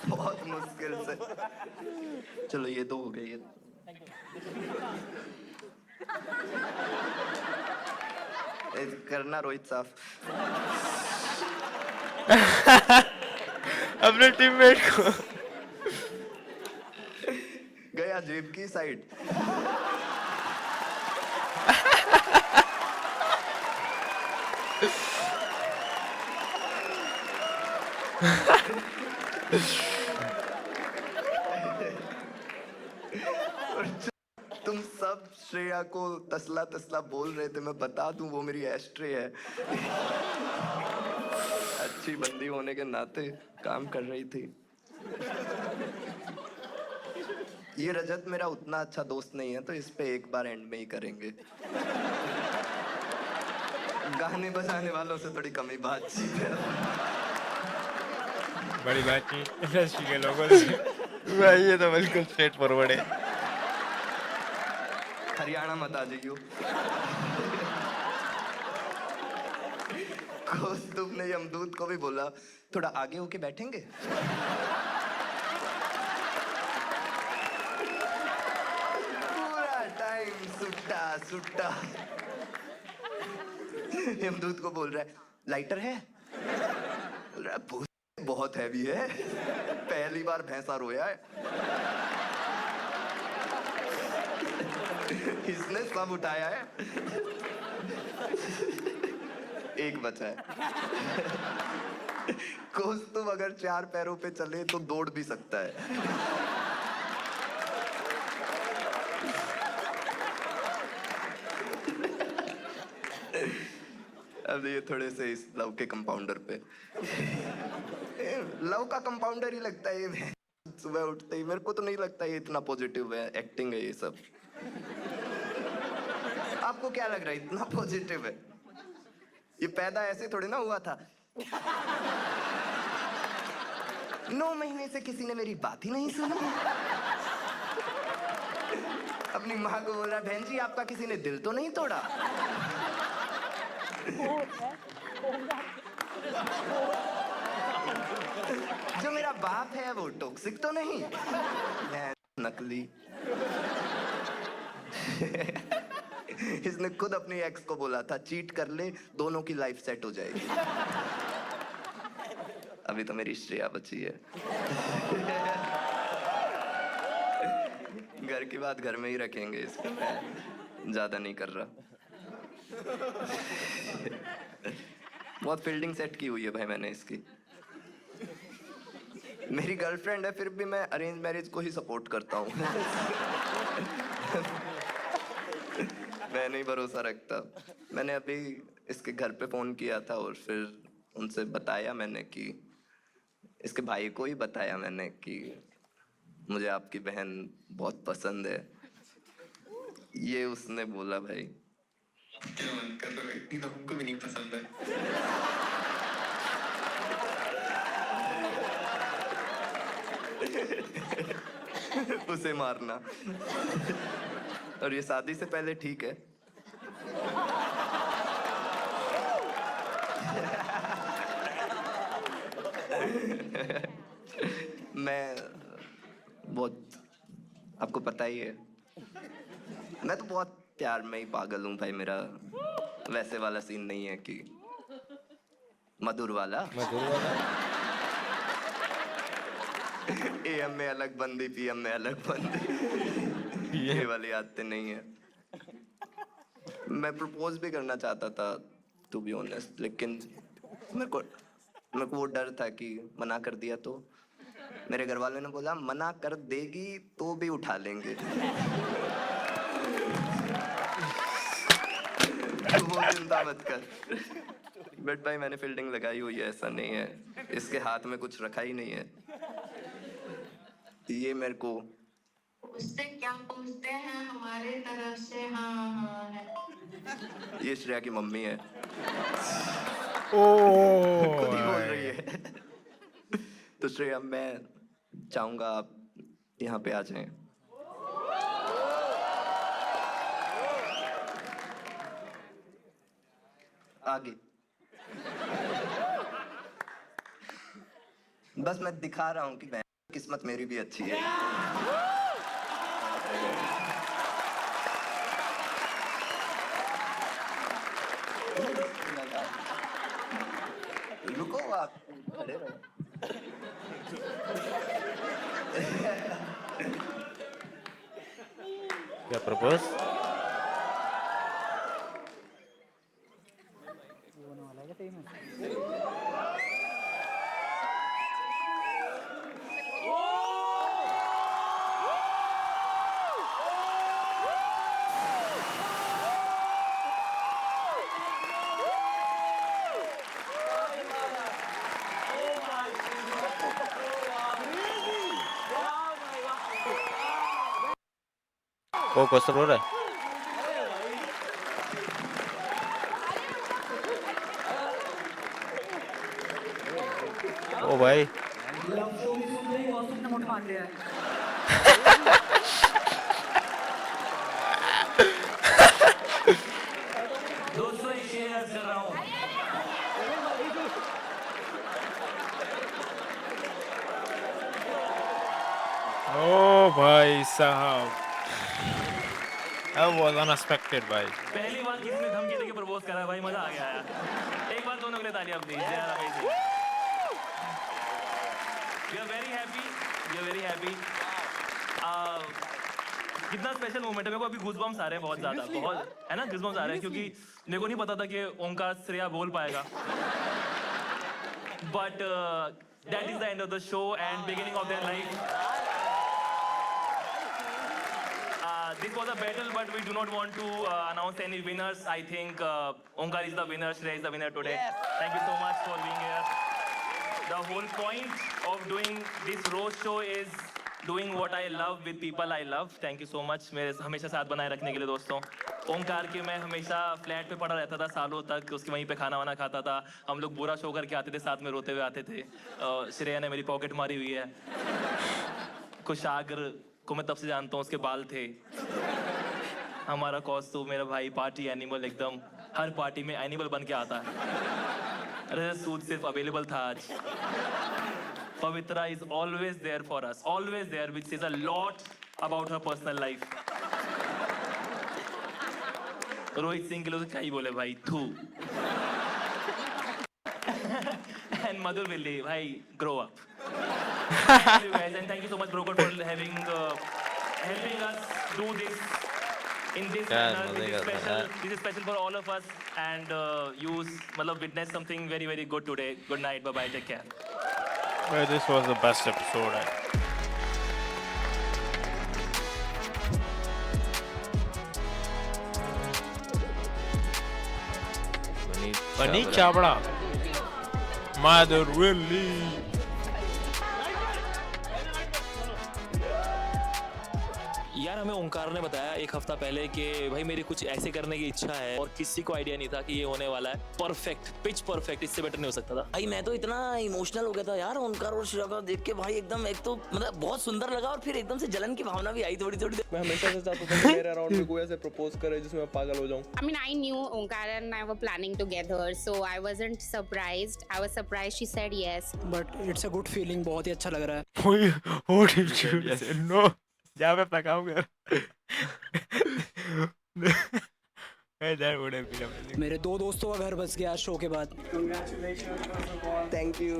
बहुत मुश्किल से। चलो ये 2 हो गए। ये करना रोहित साहब। अपने टीममेट को गया जेब की साइड। तुम सब श्रेया को तसला तसला बोल रहे थे। मैं बता दूं वो मेरी एस्ट्रे है। अच्छी बंदी होने के नाते काम कर रही थी। ये रजत मेरा उतना अच्छा दोस्त नहीं है, तो इस पे एक बार एंड में ही करेंगे। गाने बजाने वालों से थोड़ी कमी बातचीत है। बड़ी बात नहीं इंडस्ट्री के लोगों से। भाई ये तो बिल्कुल स्ट्रेट फॉरवर्ड है। हरियाणा मत आ जाइयो। कौस्तुभ ने यमदूत को भी बोला थोड़ा आगे होके बैठेंगे। पूरा टाइम सुट्टा सुट्टा। यमदूत को बोल रहा है लाइटर है? बोल रहा है बहुत हैवी है, पहली बार भैंसा रोया है। इसने सब उठाया है। एक बचा है। कौस्तुभ अगर 4 पैरों पे चले तो दौड़ भी सकता है। अब ये थोड़े से इस लव के कंपाउंडर पे। लव का कंपाउंडर ही लगता है ये। सुबह उठते ही मेरे को तो नहीं लगता ये इतना पॉजिटिव है। एक्टिंग है ये सब। आपको क्या लग रहा है इतना पॉजिटिव है? ये पैदा ऐसे थोड़ी ना हुआ था। 9 महीने से किसी ने मेरी बात ही नहीं सुनी। अपनी माँ को बोल रहा बहन जी आपका किसी ने दिल तो नहीं तोड़ा? जो मेरा बाप है वो टॉक्सिक तो नहीं? नकली। इसने खुद अपनी एक्स को बोला था चीट कर ले, दोनों की लाइफ सेट हो जाएगी। अभी तो मेरी श्रेया बची है। घर की बात घर में ही रखेंगे, इसको मैं ज्यादा नहीं कर रहा। बहुत फील्डिंग सेट की हुई है भाई मैंने इसकी। मेरी गर्लफ्रेंड है फिर भी मैं अरेंज मैरिज को ही सपोर्ट करता हूँ। मैं नहीं भरोसा रखता। मैंने अभी इसके घर पे फोन किया था और फिर उनसे बताया मैंने कि इसके भाई को ही बताया मैंने कि मुझे आपकी बहन बहुत पसंद है। ये उसने बोला भाई तो हमको भी नहीं पसंद है। उसे मारना। और ये शादी से पहले ठीक है। मैं बहुत, आपको पता ही है मैं तो बहुत प्यार में ही पागल हूँ भाई। मेरा वैसे वाला सीन नहीं है कि मधुर वाला। एएम में अलग बंदी, पीएम में अलग बंदी। ये वाली आदतें नहीं है। मैं प्रपोज भी करना चाहता था टू बी ऑनेस्ट, लेकिन मेरे को वो डर था कि मना कर दिया तो मेरे घर वालों ने बोला मना कर देगी तो भी उठा लेंगे। वो चिंता मत कर। बट भाई मैंने फील्डिंग लगाई हुई है, ऐसा नहीं है, इसके हाथ में कुछ रखा ही नहीं है। ये मेरे को उससे क्या पूछते हैं हमारे तरफ से? हाँ हाँ है। ये श्रेया की मम्मी है, Oh. खुद ही बोल रही है। तो श्रेया मैं चाहूंगा आप यहाँ पे आ जाएं। आगे बस मैं दिखा रहा हूँ कि किस्मत मेरी भी अच्छी है। रुको आप खड़े रहो। क्या प्रपोज? वो कौशल हो रहा है। ओ भाई दोस्तों एक शेयर कर रहा हूँ। Oh भाई साहब, that was unexpected भाई। पहली बार किसी ने धमकी देके प्रपोज करा भाई, मजा आ गया यार। एक बार दोनों के लिए तालियां प्लीज यार, amazing. We are very happy, we are very happy। कितना स्पेशल मोमेंट है, मेरे को अभी गूज़बम्स आ रहे हैं बहुत ज्यादा, बहुत है ना, गूज़बम्स आ रहे हैं क्योंकि मेरे को नहीं पता था कि ओंकार श्रेया बोल पाएगा। But that is the end of the show and beginning of their life. This was a battle, but we do not want to announce any winners. I think Onkar is the winner, Shreya is the winner today. Thank you so much for being here. The whole point of doing this roast show is doing what I love with people I love. Thank you so much. मेरे हमेशा साथ बनाए रखने के लिए दोस्तों। ओंकार के मैं हमेशा फ्लैट पे पड़ा रहता था सालों तक, उसके वहीं पे खाना वाना खाता था। हम लोग बुरा शो करके आते थे, साथ में रोते हुए आते थे। श्रेया ने मेरी पॉकेट मारी हुई है। कुशाग्र को मैं तब से जानता हूँ, उसके बाल थे। हमारा कॉस्ट्यूम, मेरा भाई पार्टी एनिमल, एकदम हर पार्टी में एनिमल बन के आता है। अरे सूट सिर्फ अवेलेबल था आज। पवित्रा is always there for us, always there, which says a lot about her personal life. Rohit Singh के लिए तो क्या ही बोले भाई, थू। And Madhur Villi, भाई, grow up. Thank you guys, and thank you so much, Brocode, for helping us do this in this manner. This is special for all of us, and you witness something very, very good today. Good night, bye bye, take care. Well, this was the best episode. Paneer Chawda, Madhur Villi. यार हमें ओंकार ने बताया एक हफ्ता पहले कि भाई मेरी कुछ ऐसे करने की इच्छा है और किसी को आइडिया नहीं था कि ये होने वाला है। परफेक्ट, पिच परफेक्ट, इससे बेटर नहीं हो सकता था। भाई मैं तो इतना इमोशनल हो गया था यार ओंकार और श्रेया को देख के भाई, एकदम एक तो मतलब बहुत सुंदर लगा और फिर एकदम से जलन की भावना भी आई थोड़ी थोड़ी। मैं हमेशा से चाहता था कि मेरे अराउंड में कोई ऐसे प्रपोज करे जिसमें मैं पागल हो जाऊं। I mean, I knew Onkar and I were planning together, so I wasn't surprised. I was surprised she said yes. But it's a good feeling, बहुत ही अच्छा लग रहा है। What did you say? No. जा मैं अपना काम कर। That would have been amazing. मेरे दो दोस्तों का घर बस गया शो के बाद। Thank you.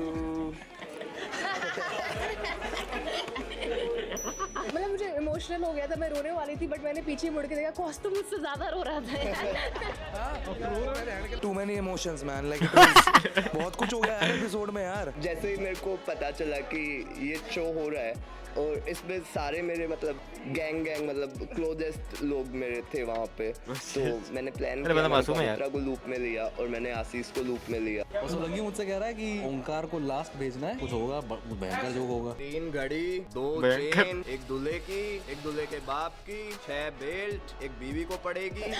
मतलब मुझे इमोशनल हो गया था, मैं रोने वाली थी, बट मैंने पीछे मुड़ के देखा कॉस्ट तो मुझसे ज्यादा रो रहा था यार। Too many emotions man, like बहुत कुछ हो गया है एपिसोड में यार। जैसे ही मेरे को पता चला कि ये शो हो रहा है और इसमें सारे मेरे मतलब गैंग मतलब क्लोजेस्ट लोग मेरे थे वहाँ पे, तो मैंने प्लान किया, मैंने को लूप में लिया और मैंने आशीष को लूप में लिया। और सोलंकी मुझसे कह रहा है कि ओंकार को लास्ट भेजना है, कुछ होगा भयंकर जो होगा। 3 घड़ी, 2 चेन, एक दूल्हे की, एक दूल्हे के बाप की, 6 बेल्ट, एक बीवी को पड़ेगी।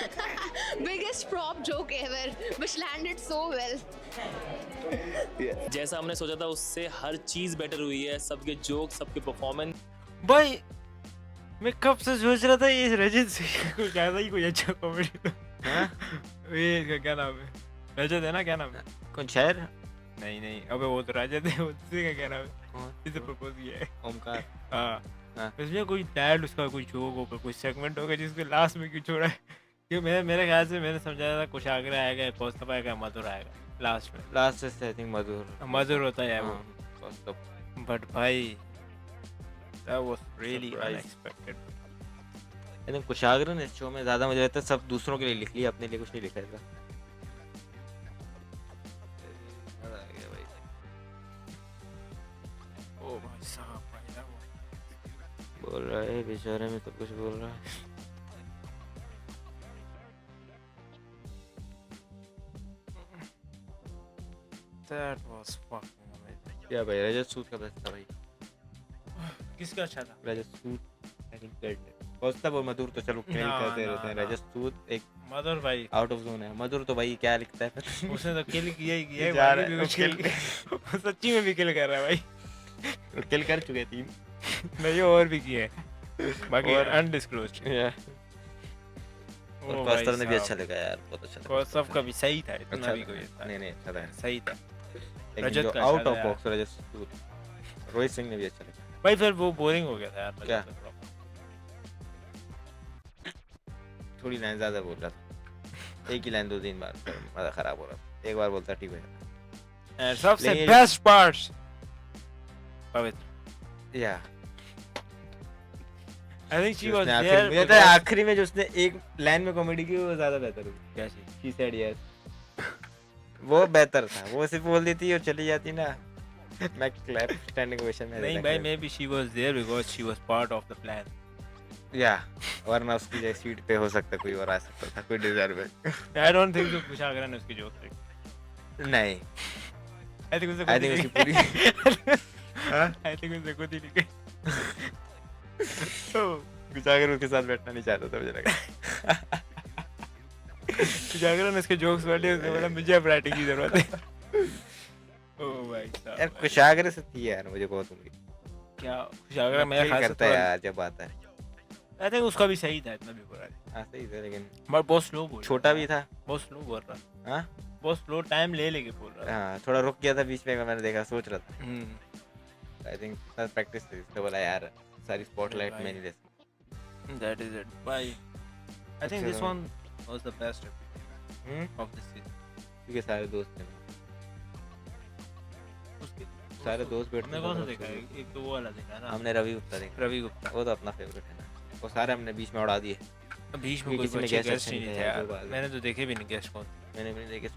Biggest prop joke ever which landed so well. जैसा हमने सोचा था उससे हर चीज बेटर हुई है, सबके जोक, सबके परफॉर्मेंस। भाई मैं कब से सोच रहा था ये रजत से कुछ ज्यादा ही कोई अच्छा कॉमेडी। ये इसका क्या नाम है? रजत है ना, क्या नाम है? कौन शायर? नहीं अबे वो तो रजत है, उससे का क्या नाम है? इसे प्रपोज किया है ओमकार। हाँ इसमें कोई डैड उसका कोई जोक होगा, कोई सेगमेंट होगा जिसको लास्ट में क्यों छोड़ा है? क्योंकि मेरे ख्याल से मैंने समझा था कुछ आगरा आएगा, कौस्तभ आएगा, मधुर आएगा लास्ट में। लास्ट से आई थिंक मधुर होता है वो कौस्तभ। बट भाई that was really unexpected. I think Kushagra ने इस शो में ज़्यादा मुझे लगता है सब दूसरों के लिए लिख लिया, अपने लिए कुछ नहीं लिखा था। ओ भाई साहब भाई बोल रहा है बेचारे में सब कुछ बोल रहा है। that was fucking amazing. क्या भाई रजत सूद का बेस्ट था भाई। किसका अच्छा था? रजत सूद आई थिंक बेस्ट है। कौस्तभ और मधुर तो चलो खेल करते रहते हैं, रजत सूद एक मधुर भाई आउट ऑफ जोन है। मधुर तो भाई क्या लिखता है फिर? उसने तो किल किया ही किया है, बाकी भी कुछ किल सच्ची में भी किल कर रहा है भाई। किल कर चुके 3 नहीं और भी किए बाकी अनडिस्क्लोज्ड। और कौस्तभ ने भी अच्छा लगा यार, बहुत अच्छा लगा। कौस्तभ का भी सही था, इतना भी कोई नहीं अच्छा था, सही था। रजत का आउट ऑफ बॉक्स रजत सूद। रोहित सिंह ने भी अच्छा लगा भाई, फिर वो बोरिंग हो गया था यार। क्या थोड़ी लाइन ज्यादा बोल रहा था, एक ही लाइन 2-3 बार, मजा खराब हो रहा था। एक बार बोलता ठीक है। एंड सबसे बेस्ट पार्ट्स पवित्र या I think she was there. मुझे तो आखिरी में जो उसने एक लाइन में कॉमेडी की वो ज्यादा बेहतर हुई। क्या शी सेड यस, वो बेहतर था। वो सिर्फ बोल देती और चली जाती ना, मैं क्लैप स्टैंडिंग ओवेशन में नहीं भाई, maybe she was there because she was part of the plan. या वरना उसकी जगह सीट पे हो सकता कोई और आ सकता था, कोई डिजर्व है। आई डोंट थिंक सो कुशाग्र ने उसकी जोक लिखी। नहीं आई थिंक उसकी पूरी आई थिंक उसे खुद ही लिखी। कुशाग्र उसके साथ बैठना नहीं चाहता था, मुझे लगा। कुशाग्र ने उसके जोक्स पढ़े, उसने बोला मुझे अब राइटिंग की जरूरत है। ओ भाई साहब यार कुशाग्र से थी यार मुझे बहुत उम्मीद। क्या कुशाग्र मेरा खास करता है यार जब आता है। आई थिंक उसका भी सही था, इतना भी बुरा नहीं। हां सही था, लेकिन बट बहुत स्लो बोल, छोटा भी था, बहुत स्लो बोल रहा। हां बहुत स्लो टाइम ले लेके बोल रहा। हां थोड़ा रुक गया था बीच में, मैंने देखा सोच रहा था। आई थिंक ना प्रैक्टिस थी, तो बोला यार सारी स्पॉटलाइट में नहीं ले सकता। दैट इज इट भाई। I think this one was the best of this season, क्योंकि सारे दोस्त थे उसके सारे दोस्त बैठे। हमने कौन सा देखा है? एक तो वो वाला देखा ना, हमने रवि गुप्ता देखा। रवि गुप्ता वो तो अपना फेवरेट है ना, वो सारे हमने बीच में उड़ा दिए। बीच में कोई अच्छे गेस्ट नहीं थे यार, मैंने तो देखे भी नहीं गेस्ट कौन। मैंने भी नहीं देखे।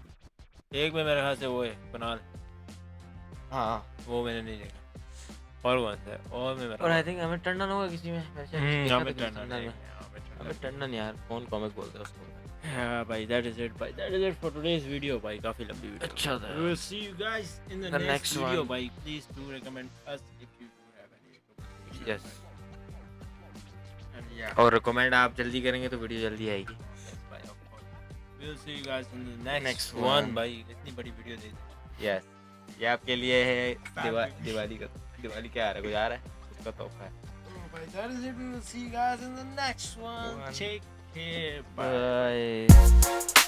एक में मेरे ख्याल से वो है कुणाल, हाँ वो मैंने नहीं देखा। और कौन सा है? और मैं और आई थिंक हमें टंडन होगा किसी में। हमें टंडन यार कौन कॉमिक बोलते हैं उसको। Yeah, bhai, that is it, bhai. That is it for today's video, bhai. काफी लंबी वीडियो। अच्छा था। We will see you guys in the next video, bhai. Please do recommend us if you do have any. Yes. And yeah. और recommend आप जल्दी करेंगे तो video जल्दी आएगी। Yes, bhai, of course. We will see you guys in the next one, one. bhai. इतनी बड़ी video दे दी। Yes. ये आपके लिए है दिवाली का। दिवाली क्या आ रहा है? कुछ आ रहा है? उसका तोहफा है। Oh, bhai, that is it. We will see you guys in the next one. Take care. Bye.